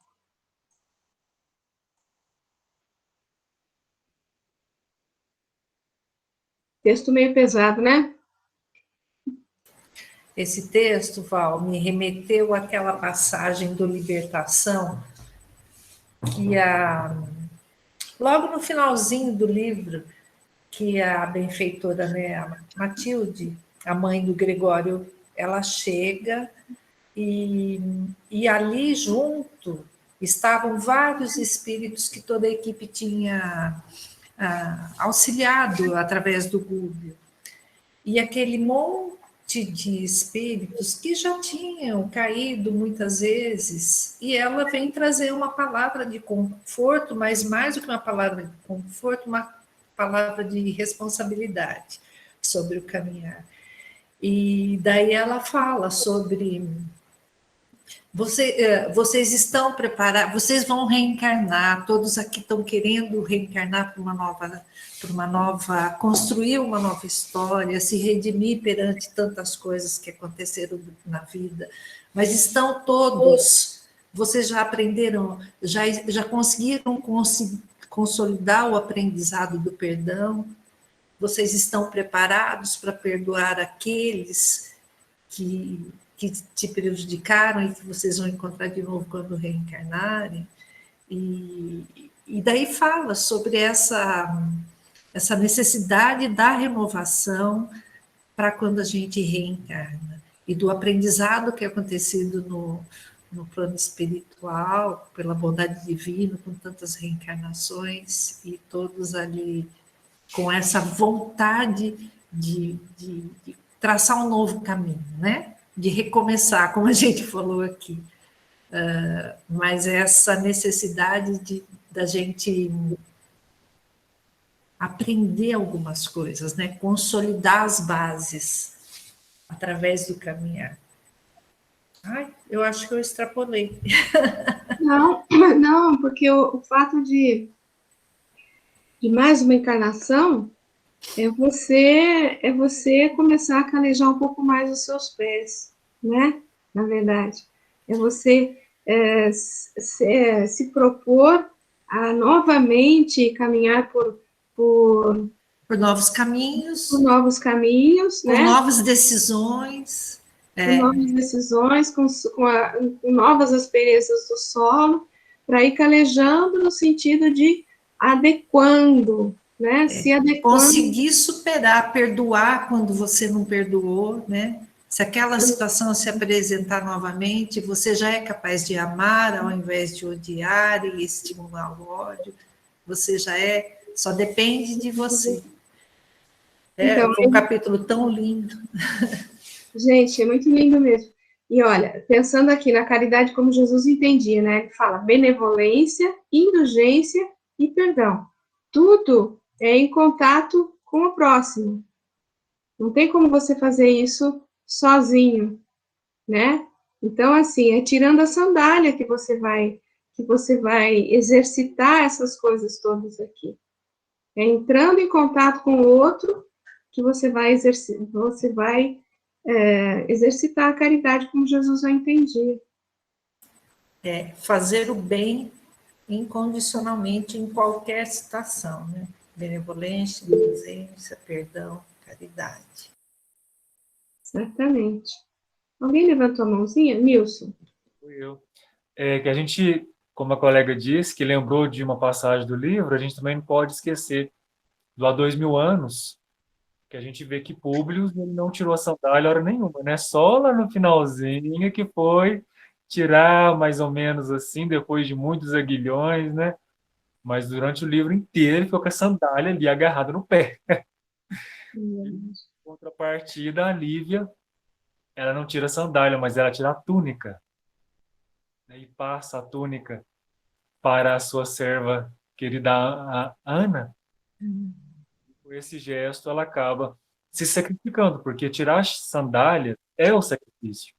Texto meio pesado, né? Esse texto, Val, me remeteu àquela passagem do Libertação, que logo no finalzinho do livro, que a benfeitora, né, a Matilde, a mãe do Gregório, ela chega e ali junto estavam vários espíritos que toda a equipe tinha auxiliado através do Google. E aquele monte de espíritos que já tinham caído muitas vezes, e ela vem trazer uma palavra de conforto, mas mais do que uma palavra de conforto, uma palavra de responsabilidade sobre o caminhar. E daí ela fala sobre vocês estão preparados, vocês vão reencarnar, todos aqui estão querendo reencarnar para uma nova, construir uma nova história, se redimir perante tantas coisas que aconteceram na vida, mas estão todos, vocês já aprenderam, já conseguiram consolidar o aprendizado do perdão, vocês estão preparados para perdoar aqueles que te prejudicaram e que vocês vão encontrar de novo quando reencarnarem. E daí fala sobre essa necessidade da renovação para quando a gente reencarna, e do aprendizado que é acontecido no plano espiritual, pela bondade divina, com tantas reencarnações, e todos ali com essa vontade de traçar um novo caminho, né? De recomeçar, como a gente falou aqui, mas essa necessidade da gente aprender algumas coisas, né? Consolidar as bases através do caminhar. Ai, eu acho que eu extrapolei. Não, porque o fato de mais uma encarnação é você começar a calejar um pouco mais os seus pés, né? Na verdade, é você se propor a novamente caminhar por novos caminhos, por novos caminhos, por né? novas decisões, novas decisões, com novas asperezas do solo, para ir calejando no sentido de adequando, né? Se adequando. Conseguir superar, perdoar quando você não perdoou, né? Se aquela situação se apresentar novamente, você já é capaz de amar ao invés de odiar e estimular o ódio. Você já é, só depende de você. Então, foi um capítulo tão lindo. Gente, é muito lindo mesmo. E olha, pensando aqui na caridade como Jesus entendia, né? Ele fala benevolência, indulgência e perdão. Tudo é em contato com o próximo. Não tem como você fazer isso sozinho, né? Então, assim, é tirando a sandália que você vai exercitar essas coisas todas aqui. É entrando em contato com o outro que você vai exercitar a caridade como Jesus já entendia. Fazer o bem incondicionalmente em qualquer situação, né? Benevolência, indulgência, perdão, caridade. Certamente. Alguém levantou a mãozinha? Nilson? Fui eu. Que a gente, como a colega disse, que lembrou de uma passagem do livro, a gente também não pode esquecer do há 2000 anos, que a gente vê que Públio ele não tirou a sandália hora nenhuma, né? Só lá no finalzinho que foi tirar mais ou menos assim, depois de muitos aguilhões, né? Mas durante o livro inteiro ele ficou com a sandália ali agarrada no pé. Em contrapartida, a Lívia, ela não tira a sandália, mas ela tira a túnica. E passa a túnica para a sua serva querida a Ana. Com esse gesto, ela acaba se sacrificando, porque tirar a sandália é o sacrifício,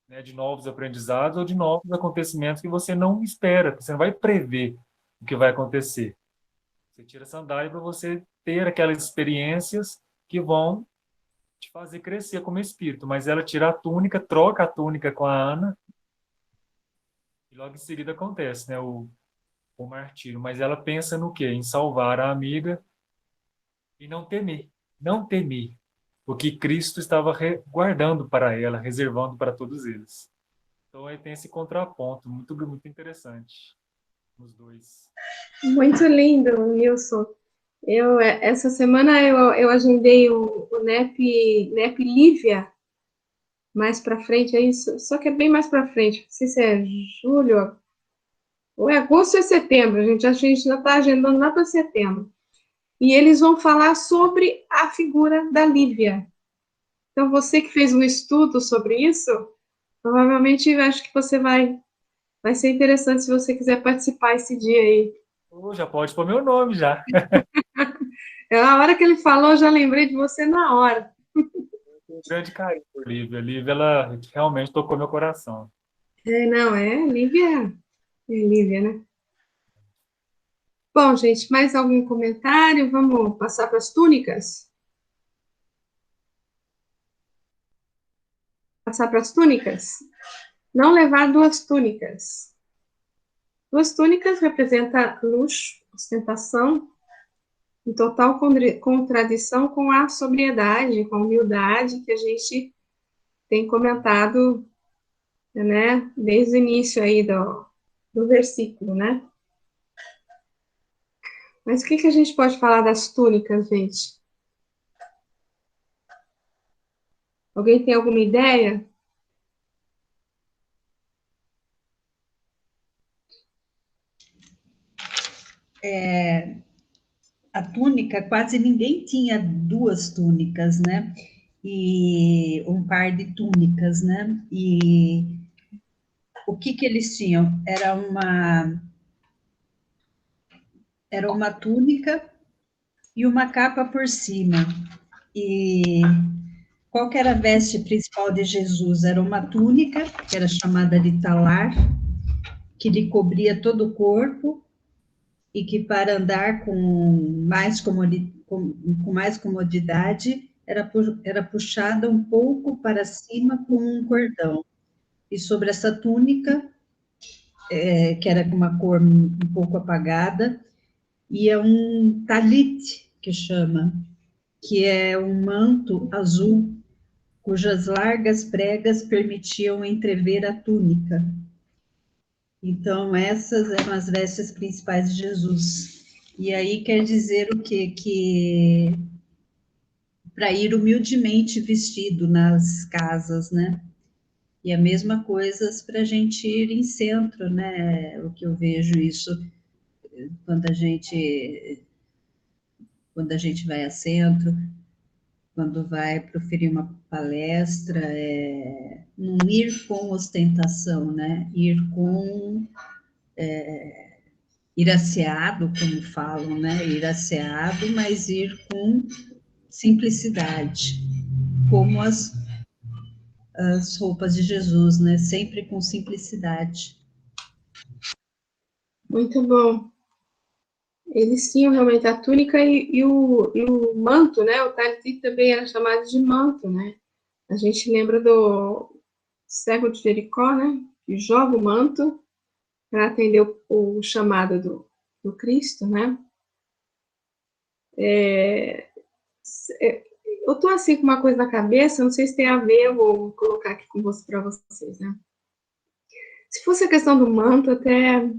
né, de novos aprendizados ou de novos acontecimentos que você não espera, que você não vai prever o que vai acontecer. Você tira a sandália para você ter aquelas experiências que vão te fazer crescer como espírito, mas ela tira a túnica, troca a túnica com a Ana, e logo em seguida acontece, né, o martírio. Mas ela pensa no quê? Em salvar a amiga e não temer, porque Cristo estava guardando para ela, reservando para todos eles. Então aí tem esse contraponto muito, muito interessante nos dois. Muito lindo, Nilson. Essa semana eu agendei o NEP Lívia, mais para frente, é isso, só que é bem mais para frente, não sei se é julho, ou é agosto ou é setembro, a gente já está agendando lá para setembro. E eles vão falar sobre a figura da Lívia. Então, você que fez um estudo sobre isso, provavelmente eu acho que você vai ser interessante se você quiser participar esse dia aí. Já pode pôr meu nome já. A hora que ele falou, eu já lembrei de você na hora. Um grande carinho por Lívia. Lívia, ela realmente tocou meu coração. Não, Lívia, Lívia, né? Bom, gente, mais algum comentário? Vamos passar para as túnicas? Passar para as túnicas? Não levar 2 túnicas. 2 túnicas representam luxo, ostentação, em total contradição com a sobriedade, com a humildade que a gente tem comentado, né, desde o início aí do versículo, né? Mas o que a gente pode falar das túnicas, gente? Alguém tem alguma ideia? A túnica, quase ninguém tinha 2 túnicas, né? E um par de túnicas, né? E o que eles tinham? Era uma túnica e uma capa por cima. E qual que era a veste principal de Jesus? Era uma túnica, que era chamada de talar, que lhe cobria todo o corpo, e que para andar com mais comodidade era puxada um pouco para cima com um cordão. E sobre essa túnica, que era com uma cor um pouco apagada, ia um talit, que chama, que é um manto azul, cujas largas pregas permitiam entrever a túnica. Então, essas eram as vestes principais de Jesus. E aí quer dizer o quê? Que para ir humildemente vestido nas casas, né? E a mesma coisa para a gente ir em centro, né? O que eu vejo isso quando a gente vai a centro, quando vai proferir uma palestra, não ir com ostentação, né? Ir asseado, como falam, né? Ir asseado, mas ir com simplicidade, como as roupas de Jesus, né? Sempre com simplicidade. Muito bom. Eles tinham realmente a túnica e o manto, né? O talit também era chamado de manto, né? A gente lembra do cego de Jericó, né? Que joga o manto para atender o chamado do Cristo, né? Eu estou assim com uma coisa na cabeça, não sei se tem a ver, eu vou colocar aqui para vocês, né? Se fosse a questão do manto, até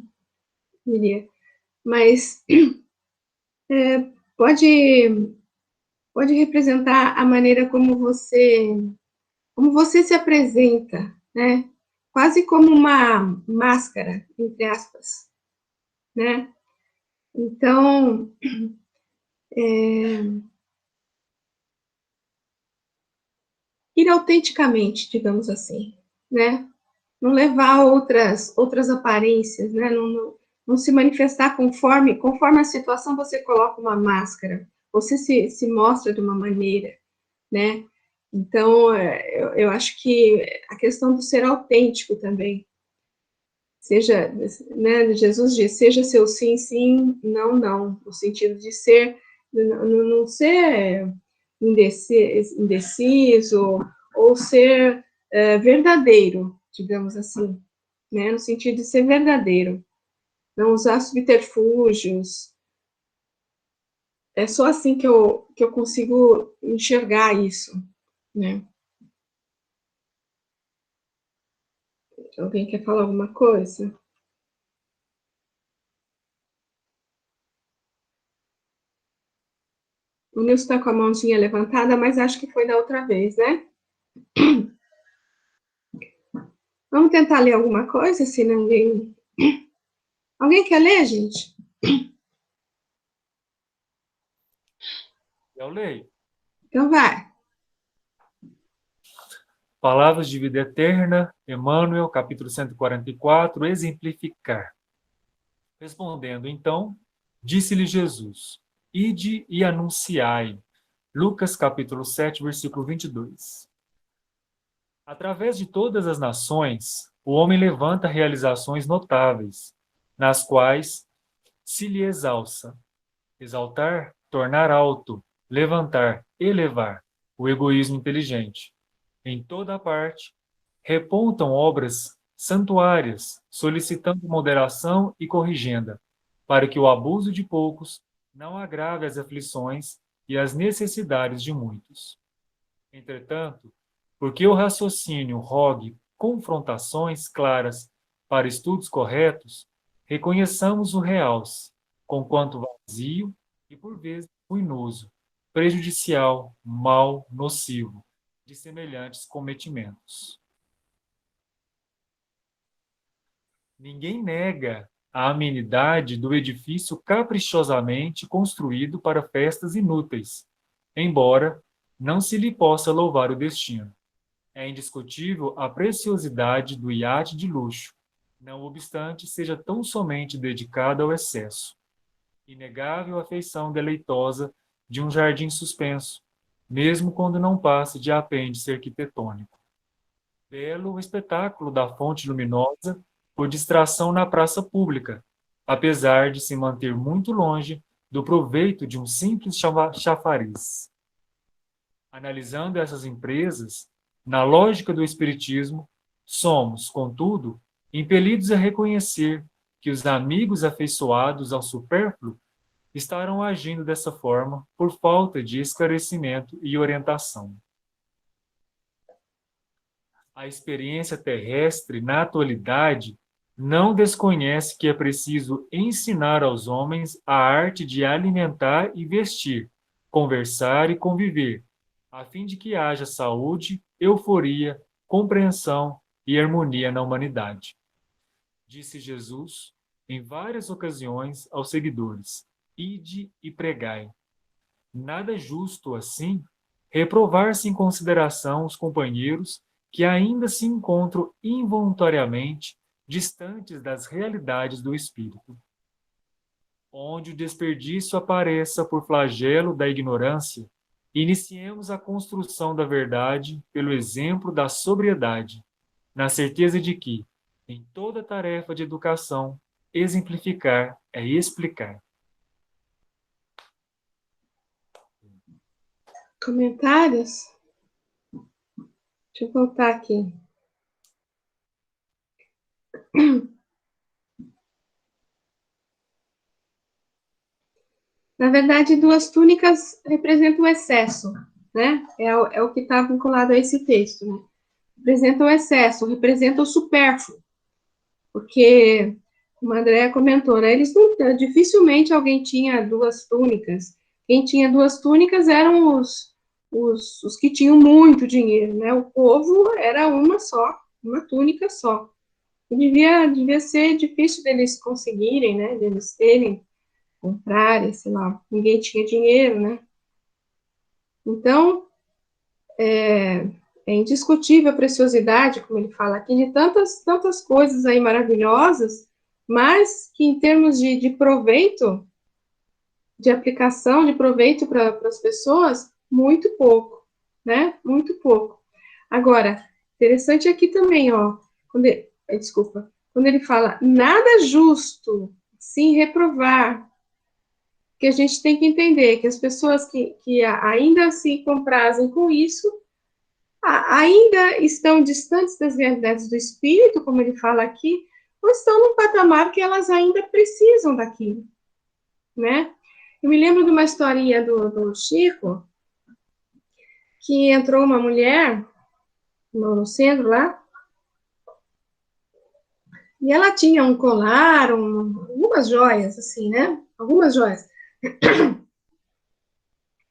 diria, mas pode representar a maneira como você se apresenta, né? Quase como uma máscara, entre aspas, né? Então, ir autenticamente, digamos assim, né? Não levar outras aparências, né? Não se manifestar conforme a situação, você coloca uma máscara, você se mostra de uma maneira, né? Então, eu acho que a questão do ser autêntico também, seja, né, Jesus diz, seja seu sim, sim, não, não, no sentido de ser, não ser indeciso ou ser verdadeiro, digamos assim, né, no sentido de ser verdadeiro, não usar subterfúgios. É só assim que eu consigo enxergar isso, né? Alguém quer falar alguma coisa? O Nilson está com a mãozinha levantada, mas acho que foi da outra vez, né? Vamos tentar ler alguma coisa, se ninguém Alguém quer ler, gente? Eu leio. Então vai. Palavras de vida eterna, Emmanuel, capítulo 144, exemplificar. Respondendo, então, disse-lhe Jesus, ide e anunciai. Lucas, capítulo 7, versículo 22. Através de todas as nações, o homem levanta realizações notáveis, nas quais se lhe exalça. Exaltar, tornar alto, levantar, elevar, o egoísmo inteligente. Em toda a parte, repontam obras santuárias, solicitando moderação e corrigenda, para que o abuso de poucos não agrave as aflições e as necessidades de muitos. Entretanto, porque o raciocínio rogue confrontações claras para estudos corretos, reconheçamos o realce, conquanto vazio e, por vezes, ruinoso, prejudicial, mal, nocivo, de semelhantes cometimentos. Ninguém nega a amenidade do edifício caprichosamente construído para festas inúteis, embora não se lhe possa louvar o destino. É indiscutível a preciosidade do iate de luxo, não obstante seja tão somente dedicado ao excesso. Inegável a feição deleitosa de um jardim suspenso, mesmo quando não passe de apêndice arquitetônico. Belo o espetáculo da fonte luminosa por distração na praça pública, apesar de se manter muito longe do proveito de um simples chafariz. Analisando essas empresas, na lógica do Espiritismo, somos, contudo, impelidos a reconhecer que os amigos afeiçoados ao supérfluo estarão agindo dessa forma por falta de esclarecimento e orientação. A experiência terrestre, na atualidade, não desconhece que é preciso ensinar aos homens a arte de alimentar e vestir, conversar e conviver, a fim de que haja saúde, euforia, compreensão e harmonia na humanidade. Disse Jesus, em várias ocasiões, aos seguidores, ide e pregai. Nada justo, assim, reprovar-se em consideração os companheiros que ainda se encontram involuntariamente distantes das realidades do espírito. Onde o desperdício apareça por flagelo da ignorância, iniciemos a construção da verdade pelo exemplo da sobriedade, na certeza de que, em toda tarefa de educação, exemplificar é explicar. Comentários? Deixa eu voltar aqui. Na verdade, duas túnicas representam o excesso, né? É o que está vinculado a esse texto, né? Representa o excesso, representa o supérfluo. Porque, como a Andrea comentou, né, dificilmente alguém tinha duas túnicas. Quem tinha duas túnicas eram os que tinham muito dinheiro, né? O povo era uma só, uma túnica só. E devia ser difícil deles conseguirem, né? Deles terem, comprarem, sei lá. Ninguém tinha dinheiro, né? Então, é indiscutível a preciosidade, como ele fala aqui, de tantas coisas aí maravilhosas, mas que em termos de proveito, de aplicação, de proveito para as pessoas, muito pouco, né? Muito pouco. Agora, interessante aqui também, ó, quando ele fala, nada justo, sim, reprovar, que a gente tem que entender que as pessoas que ainda se comprazem com isso, ainda estão distantes das realidades do espírito, como ele fala aqui, ou estão num patamar que elas ainda precisam daquilo, né? Eu me lembro de uma historinha do Chico, que entrou uma mulher no centro lá, e ela tinha um colar, algumas joias, assim, né? Algumas joias.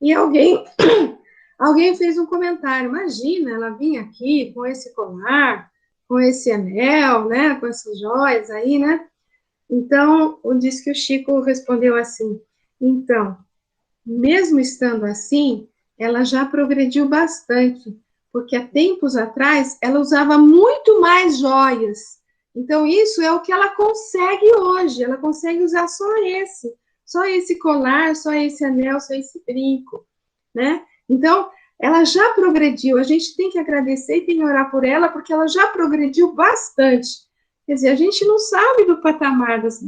E alguém fez um comentário, imagina, ela vinha aqui com esse colar, com esse anel, né, com essas joias aí, né, Então, diz que o Chico respondeu assim, então, mesmo estando assim, ela já progrediu bastante, porque há tempos atrás ela usava muito mais joias. Então, isso é o que ela consegue hoje, ela consegue usar só esse colar, só esse anel, só esse brinco, né? Então, ela já progrediu, a gente tem que agradecer e tem que orar por ela, porque ela já progrediu bastante. Quer dizer, a gente não sabe do patamar das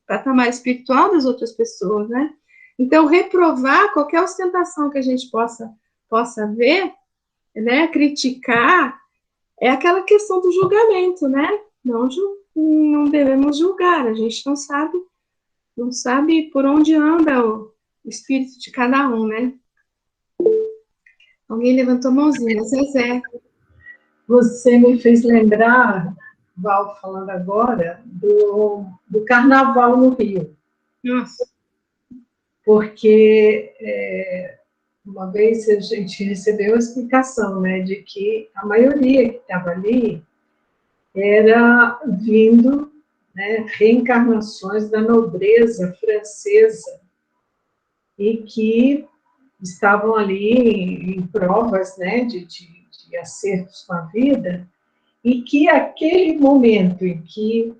patamar espiritual das outras pessoas, né? Então, reprovar qualquer ostentação que a gente possa ver, né, criticar, é aquela questão do julgamento, né? Não devemos julgar, a gente não sabe por onde anda o espírito de cada um, né? Alguém levantou a mãozinha, Zezé. Você me fez lembrar, Val, falando agora, do carnaval no Rio. Nossa. Porque uma vez a gente recebeu a explicação, né, de que a maioria que estava ali era vindo, né, reencarnações da nobreza francesa e que estavam ali em provas, né, de acertos com a vida, e que aquele momento em que,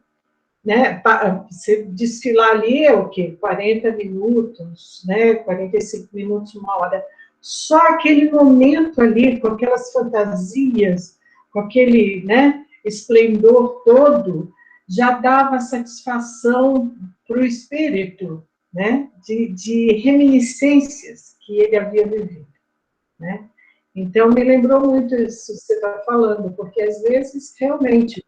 né, você desfilar ali é o quê? 40 minutos, né, 45 minutos, uma hora. Só aquele momento ali, com aquelas fantasias, com aquele, né, esplendor todo, já dava satisfação para o espírito, né, de reminiscências que ele havia vivido, né? Então, me lembrou muito isso que você está falando, porque às vezes, realmente,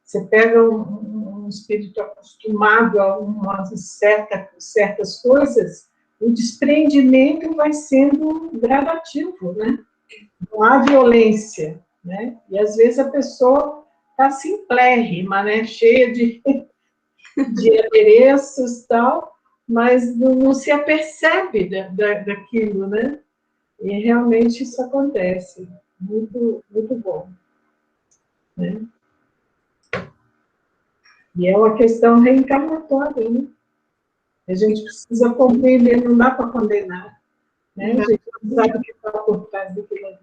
você pega um espírito acostumado a certas coisas, o desprendimento vai sendo gradativo, né? Não há violência, né? E às vezes a pessoa está simplérrima, né? Cheia de adereços e tal, mas não se apercebe daquilo, né? E realmente isso acontece. Muito, muito bom. Né? E é uma questão reencarnatória, né? A gente precisa compreender, não dá para condenar. Né? A gente não sabe o que está por trás daquilo ali.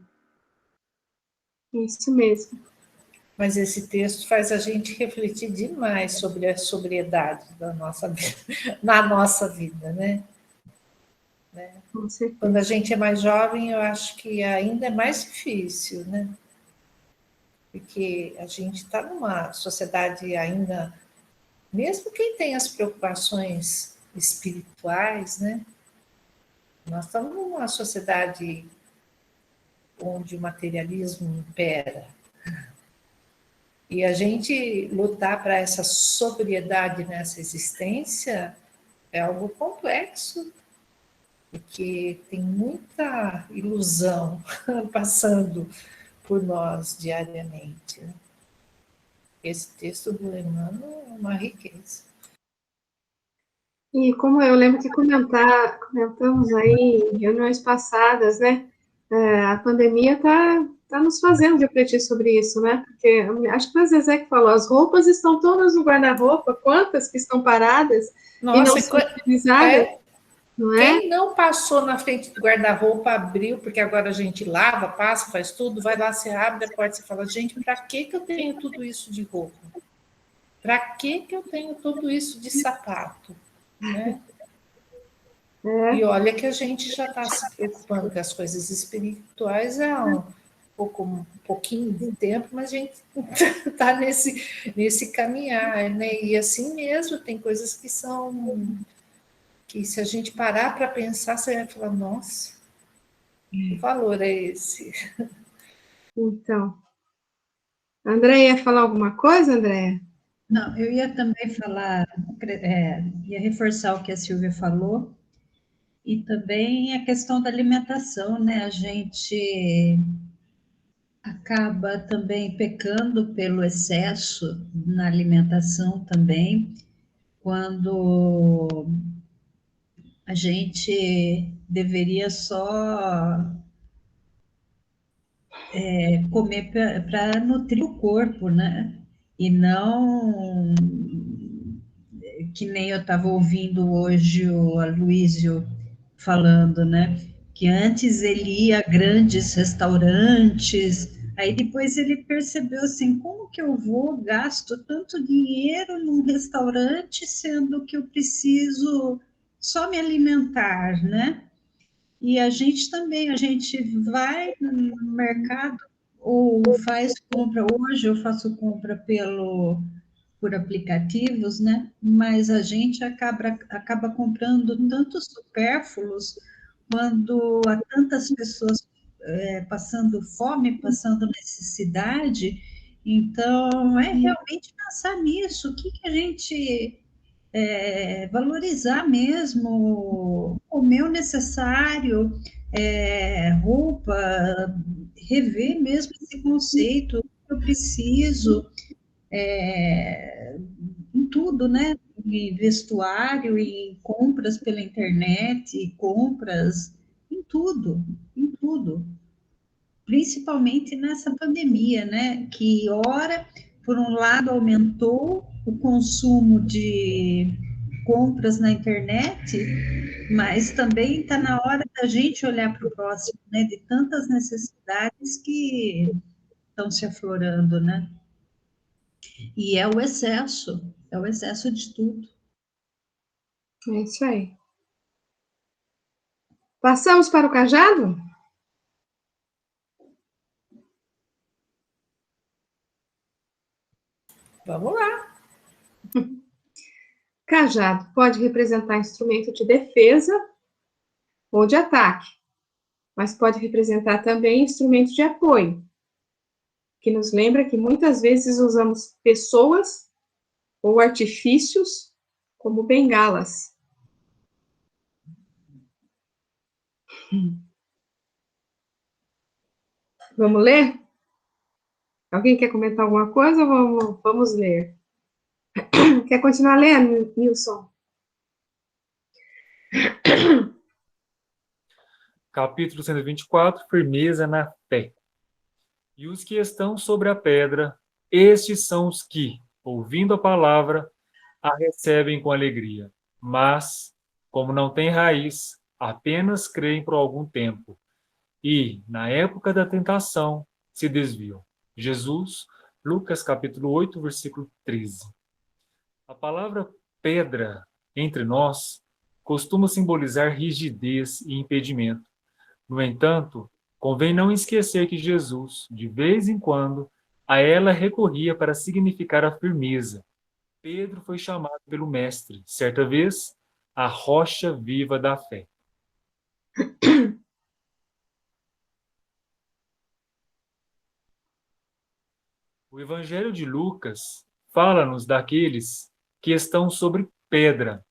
Isso mesmo. Mas esse texto faz a gente refletir demais sobre a sobriedade da nossa vida, na nossa vida, né? Quando a gente é mais jovem, eu acho que ainda é mais difícil, né? Porque a gente está numa sociedade ainda, mesmo quem tem as preocupações espirituais, né? Nós estamos numa sociedade onde o materialismo impera. E a gente lutar para essa sobriedade nessa existência é algo complexo, porque tem muita ilusão passando por nós diariamente. Esse texto do Emmanuel é uma riqueza. E como eu lembro que comentamos aí em reuniões passadas, né? A pandemia está nos fazendo refletir sobre isso, né? Porque acho que foi a Zezé que falou, as roupas estão todas no guarda-roupa, quantas que estão paradas e não são utilizadas, não é? Quem não passou na frente do guarda-roupa, abriu, porque agora a gente lava, passa, faz tudo, vai lá, você abre a porta e fala, gente, para que eu tenho tudo isso de roupa? Para que eu tenho tudo isso de sapato? Né? E olha que a gente já está se preocupando com as coisas espirituais há um pouquinho de tempo, mas a gente está nesse caminhar, né? E assim mesmo, tem coisas que se a gente parar para pensar, você vai falar, nossa, que valor é esse? Então, Andréia, ia falar alguma coisa, Andréia? Não, eu ia também falar, ia reforçar o que a Silvia falou, e também a questão da alimentação, né? A gente acaba também pecando pelo excesso na alimentação também, quando a gente deveria só comer para nutrir o corpo, né? E não que nem eu estava ouvindo hoje o Aloysio falando, né? Que antes ele ia a grandes restaurantes, aí depois ele percebeu assim, como que eu gasto tanto dinheiro num restaurante, sendo que eu preciso só me alimentar, né? E a gente também, a gente vai no mercado ou faz compra, hoje eu faço compra por aplicativos, né? Mas a gente acaba comprando tantos supérfluos quando há tantas pessoas passando fome, passando necessidade. Então, é realmente pensar nisso, o que a gente valorizar mesmo, comer o necessário, roupa, rever mesmo esse conceito, eu preciso, em tudo, né? Em vestuário, em compras pela internet, compras, em tudo, em tudo. Principalmente nessa pandemia, né? Que, ora, por um lado, aumentou o consumo de compras na internet, mas também está na hora da gente olhar para o próximo, né? De tantas necessidades que estão se aflorando, né? E é o excesso de tudo. É isso aí. Passamos para o cajado? Vamos lá. Cajado pode representar instrumento de defesa ou de ataque, mas pode representar também instrumento de apoio, que nos lembra que muitas vezes usamos pessoas ou artifícios como bengalas. Vamos ler? Alguém quer comentar alguma coisa ou vamos ler? Quer continuar lendo, Nilson? Capítulo 124, firmeza na fé. E os que estão sobre a pedra, estes são os que, ouvindo a palavra, a recebem com alegria. Mas, como não têm raiz, apenas creem por algum tempo. E, na época da tentação, se desviam. Jesus, Lucas capítulo 8, versículo 13. A palavra pedra, entre nós, costuma simbolizar rigidez e impedimento. No entanto, convém não esquecer que Jesus, de vez em quando, a ela recorria para significar a firmeza. Pedro foi chamado pelo Mestre, certa vez, a rocha viva da fé. O Evangelho de Lucas fala-nos daqueles que estão sobre pedra,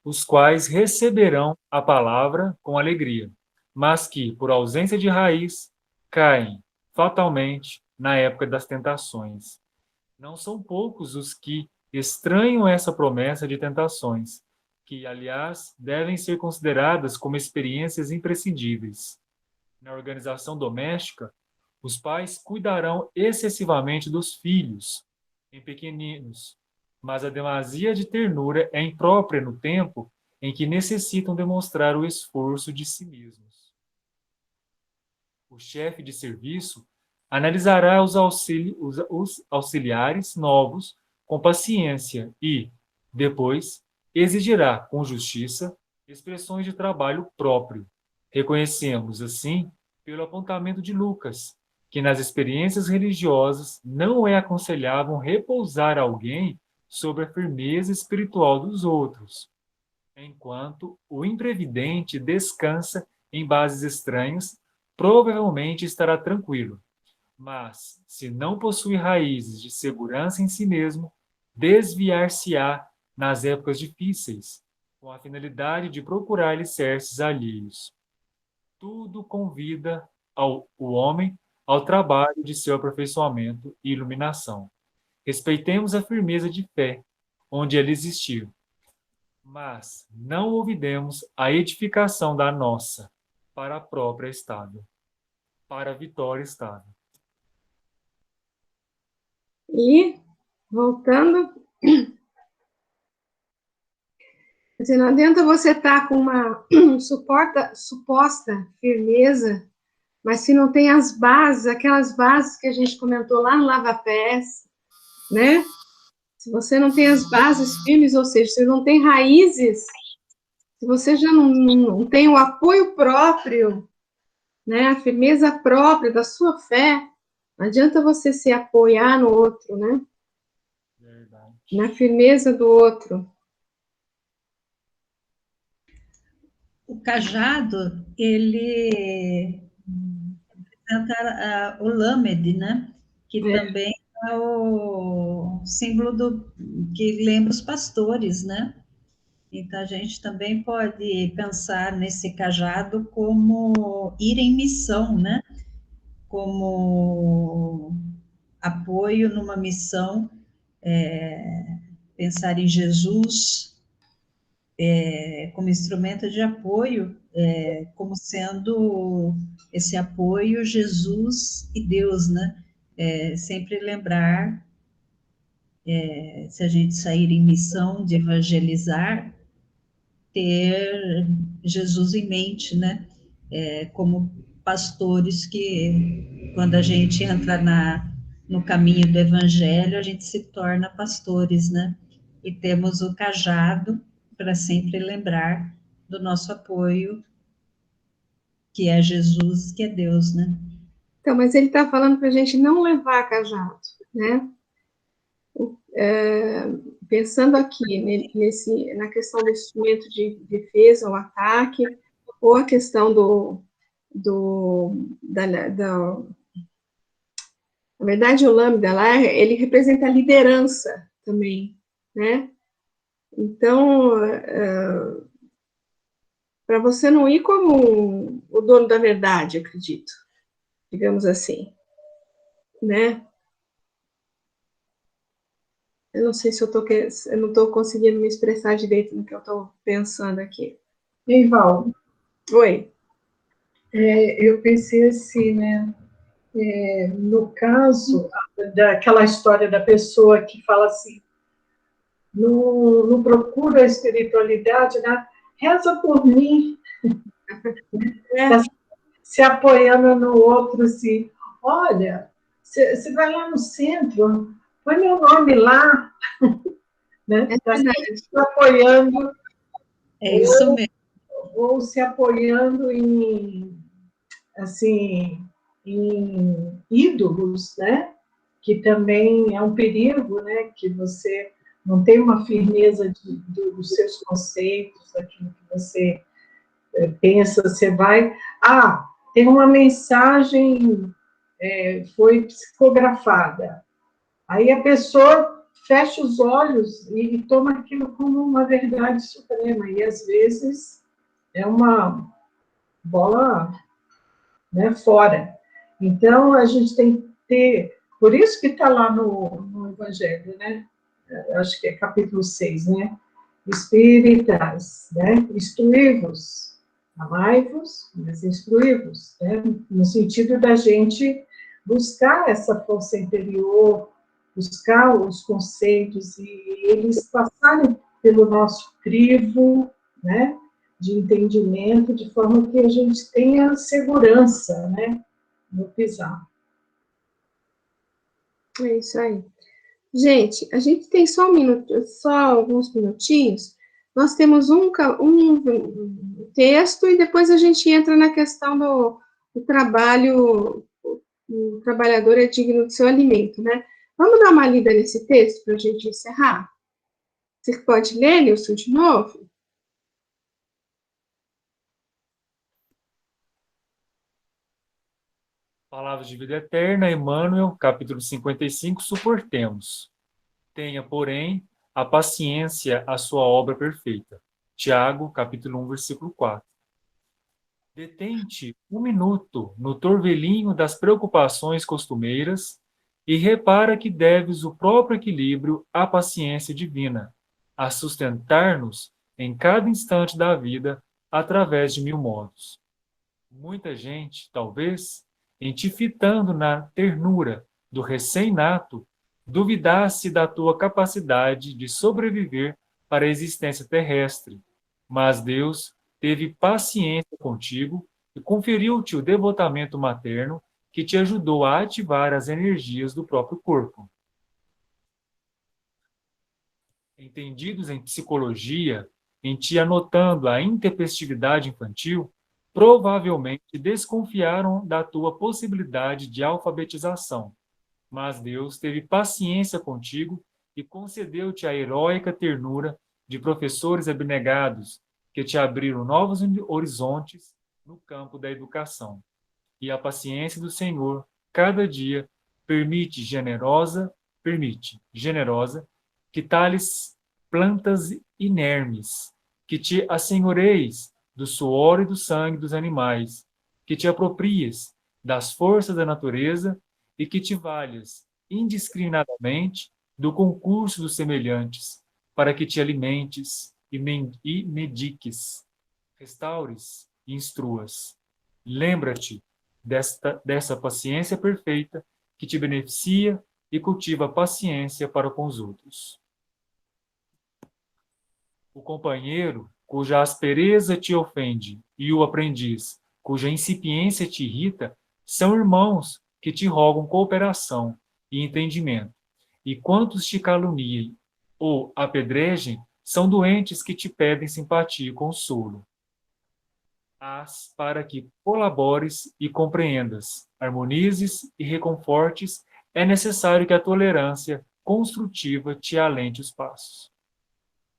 os quais receberão a palavra com alegria, mas que, por ausência de raiz, caem fatalmente na época das tentações. Não são poucos os que estranham essa promessa de tentações, que, aliás, devem ser consideradas como experiências imprescindíveis. Na organização doméstica, os pais cuidarão excessivamente dos filhos, em pequeninos, mas a demasia de ternura é imprópria no tempo em que necessitam demonstrar o esforço de si mesmos. O chefe de serviço analisará os auxiliares novos com paciência e, depois, exigirá, com justiça, expressões de trabalho próprio. Reconhecemos, assim, pelo apontamento de Lucas, que nas experiências religiosas não é aconselhável repousar alguém sobre a firmeza espiritual dos outros, enquanto o imprevidente descansa em bases estranhas, provavelmente estará tranquilo. Mas, se não possui raízes de segurança em si mesmo, desviar-se-á nas épocas difíceis, com a finalidade de procurar alicerces alheios. Tudo convida o homem ao trabalho de seu aperfeiçoamento e iluminação. Respeitemos a firmeza de fé, onde ela existiu, mas não olvidemos a edificação da nossa, para a própria estável, para a vitória estável. E, voltando, Quer dizer, não adianta você estar com uma suposta firmeza, mas se não tem as bases, aquelas bases que a gente comentou lá no Lava Pés, né? Se você não tem as bases firmes, ou seja, se não tem raízes, se você já não tem o apoio próprio, né, a firmeza própria da sua fé, não adianta você se apoiar no outro, né? Verdade. Na firmeza do outro. O cajado, ele representa o Lamed, né? Que também é o símbolo que lembra os pastores, né? Então, a gente também pode pensar nesse cajado como ir em missão, né? Como apoio numa missão, pensar em Jesus como instrumento de apoio, como sendo esse apoio Jesus e Deus, né? Sempre lembrar, se a gente sair em missão de evangelizar, ter Jesus em mente, né? Como pastores que, quando a gente entra no caminho do evangelho, a gente se torna pastores, né? E temos o cajado para sempre lembrar do nosso apoio, que é Jesus, que é Deus, né? Então, mas ele está falando para a gente não levar cajado, né? Pensando aqui na questão do instrumento de defesa, o ataque, ou a questão na verdade, o lambda lá, ele representa a liderança também, né? Então, para você não ir como o dono da verdade, acredito, digamos assim, né? Eu não sei se eu não estou conseguindo me expressar direito no que eu estou pensando aqui. Ei, Val, Oi. eu pensei assim, né? No caso daquela história da pessoa que fala assim, não procura a espiritualidade, né? Reza por mim, se apoiando no outro, assim, olha, você vai lá no centro, põe meu nome lá, né? Está se apoiando. É isso mesmo. Ou se apoiando em, assim, em ídolos, né? Que também é um perigo, né? Que você não tem uma firmeza dos seus conceitos, daquilo que você pensa, você vai... tem uma mensagem, foi psicografada. Aí a pessoa fecha os olhos e toma aquilo como uma verdade suprema, e às vezes é uma bola, né, fora. Então, a gente tem que ter... Por isso que está lá no Evangelho, né? Acho que é capítulo 6, né? Espíritas, né? Instruí-vos, amai-vos, mas instruí-vos, né? No sentido da gente buscar essa força interior, buscar os conceitos e eles passarem pelo nosso crivo, né? De entendimento, de forma que a gente tenha segurança, né? No pisar. É isso aí. Gente, a gente tem só só alguns minutinhos. Nós temos um texto e depois a gente entra na questão do trabalho. O trabalhador é digno do seu alimento, né? Vamos dar uma lida nesse texto para a gente encerrar? Você pode ler, Nilson, de novo? Palavras de vida eterna, Emmanuel, capítulo 55, suportemos. Tenha, porém, a paciência a sua obra perfeita. Tiago, capítulo 1, versículo 4. Detente um minuto no torvelinho das preocupações costumeiras e repara que deves o próprio equilíbrio à paciência divina, a sustentar-nos em cada instante da vida através de 1000 modos. Muita gente, talvez, em te fitando na ternura do recém-nato, duvidasse da tua capacidade de sobreviver para a existência terrestre, Mas Deus teve paciência contigo e conferiu-te o devotamento materno que te ajudou a ativar as energias do próprio corpo. Entendidos em psicologia, em ti anotando a intempestividade infantil, provavelmente desconfiaram da tua possibilidade de alfabetização. Mas Deus teve paciência contigo e concedeu-te a heróica ternura de professores abnegados que te abriram novos horizontes no campo da educação. E a paciência do Senhor, cada dia, permite generosa, que tales plantas inermes, que te assenhoreis do suor e do sangue dos animais, que te apropries das forças da natureza e que te valhas indiscriminadamente do concurso dos semelhantes, para que te alimentes e mediques, restaures e instruas. Lembra-te dessa paciência perfeita que te beneficia e cultiva a paciência para com os outros. O companheiro, cuja aspereza te ofende, e o aprendiz, cuja incipiência te irrita, são irmãos que te rogam cooperação e entendimento. E quantos te caluniem ou apedrejem, são doentes que te pedem simpatia e consolo. Para que colabores e compreendas, harmonizes e reconfortes, é necessário que a tolerância construtiva te alente os passos.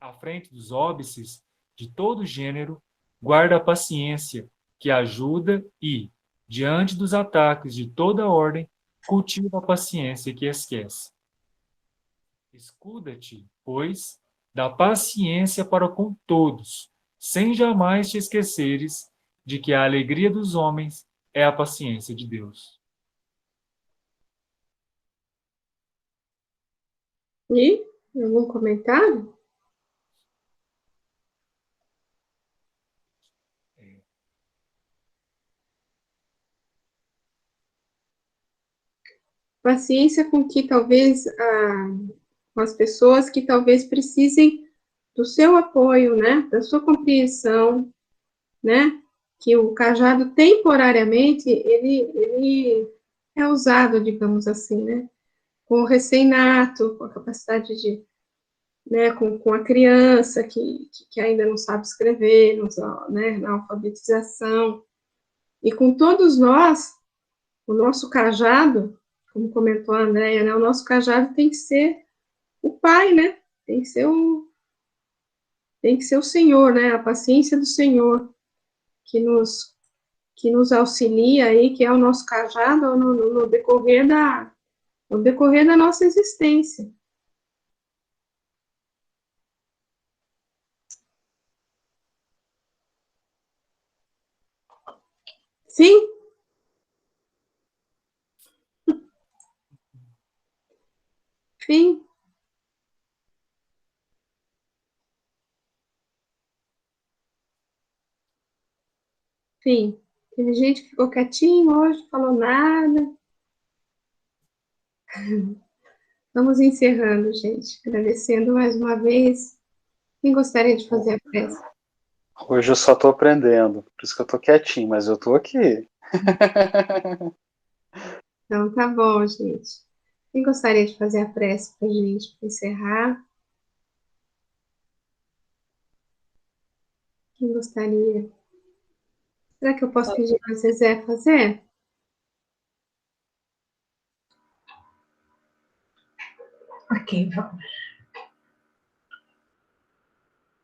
À frente dos óbices de todo gênero, guarda a paciência que ajuda e, diante dos ataques de toda ordem, cultiva a paciência que esquece. Escuda-te, pois, da paciência para com todos, sem jamais te esqueceres de que a alegria dos homens é a paciência de Deus. E algum comentário? Paciência com que talvez com as pessoas que talvez precisem do seu apoio, né, da sua compreensão, né, que o cajado temporariamente ele é usado, digamos assim, né, com o recém-nato, com a capacidade de, né, com a criança que ainda não sabe escrever, né, na alfabetização, e com todos nós, o nosso cajado, como comentou a Andréia, né, o nosso cajado tem que ser o pai, né, tem que ser o Senhor, né, a paciência do Senhor, que nos auxilia aí, que é o nosso cajado no decorrer da nossa existência. Sim? Sim. Sim. Teve gente que ficou quietinho hoje, falou nada. Vamos encerrando, gente. Agradecendo mais uma vez. Quem gostaria de fazer a prece? Hoje eu só estou aprendendo, por isso que eu estou quietinho, mas eu estou aqui. Então, tá bom, gente. Quem gostaria de fazer a prece para a gente, para encerrar? Quem gostaria? Será que eu posso pedir para a Zezé fazer? Ok, vamos.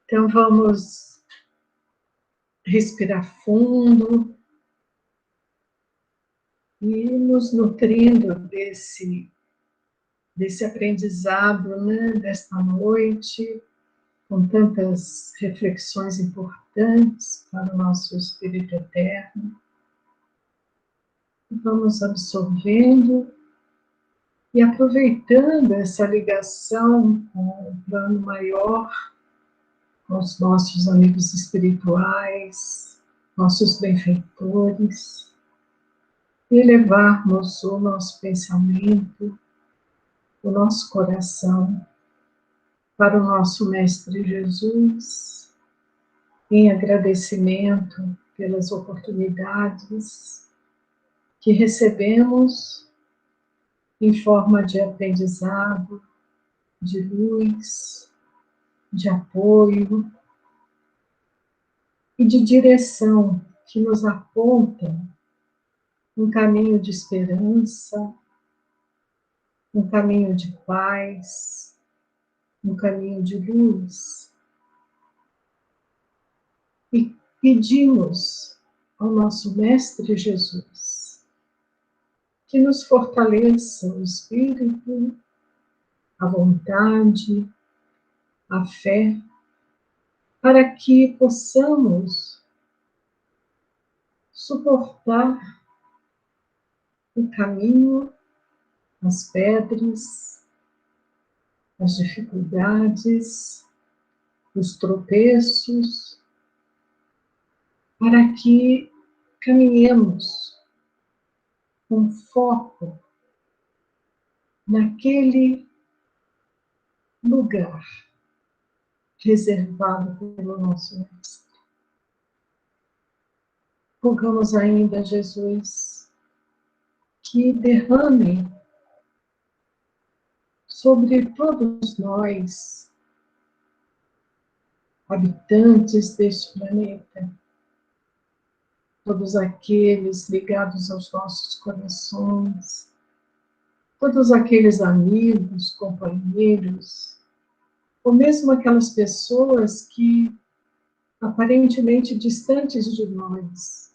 Então, vamos respirar fundo e nos nutrindo desse aprendizado, né, desta noite, com tantas reflexões importantes para o nosso espírito eterno. Vamos absorvendo e aproveitando essa ligação com o plano maior, com os nossos amigos espirituais, nossos benfeitores, e levarmos o nosso pensamento, o nosso coração para o nosso Mestre Jesus, em agradecimento pelas oportunidades que recebemos em forma de aprendizado, de luz, de apoio e de direção que nos apontam um caminho de esperança, um caminho de paz, um caminho de luz. E pedimos ao nosso Mestre Jesus que nos fortaleça o espírito, a vontade, a fé, para que possamos suportar o caminho, as pedras, as dificuldades, os tropeços, para que caminhemos com foco naquele lugar reservado pelo nosso Mestre. Rogamos ainda, Jesus, que derrame sobre todos nós, habitantes deste planeta, todos aqueles ligados aos nossos corações, todos aqueles amigos, companheiros, ou mesmo aquelas pessoas que, aparentemente distantes de nós,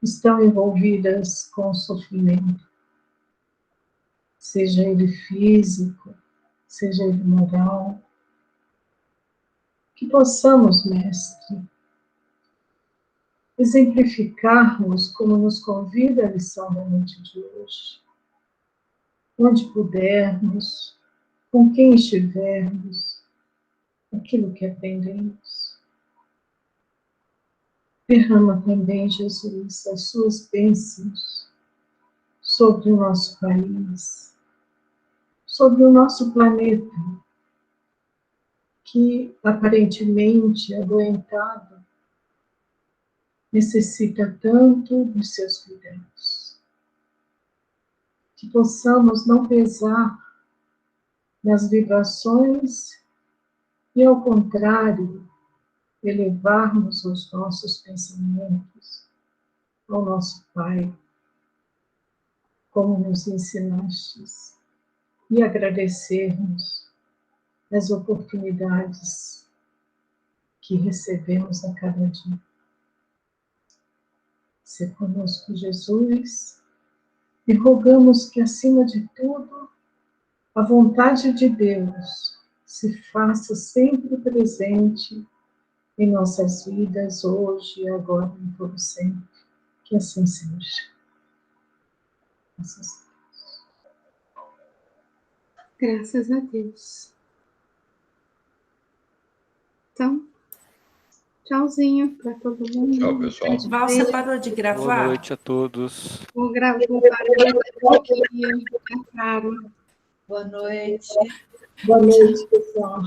estão envolvidas com o sofrimento, seja ele físico, seja ele moral. Que possamos, Mestre, exemplificarmos como nos convida a lição da noite de hoje, onde pudermos, com quem estivermos, aquilo que aprendemos. Derrama também, Jesus, as suas bênçãos sobre o nosso país, sobre o nosso planeta, que aparentemente adoentado necessita tanto dos seus cuidados. Que possamos não pesar nas vibrações e, ao contrário, elevarmos os nossos pensamentos ao nosso Pai, como nos ensinastes, e agradecermos as oportunidades que recebemos a cada dia. Se conosco, Jesus, e rogamos que, acima de tudo, a vontade de Deus se faça sempre presente em nossas vidas, hoje, agora e por sempre. Que assim seja. Graças a Deus. Então, tchauzinho para todo mundo. Tchau, pessoal. Val, você parou de gravar? Boa noite a todos. Vou gravar aqui. É claro. Boa noite. Boa noite, pessoal.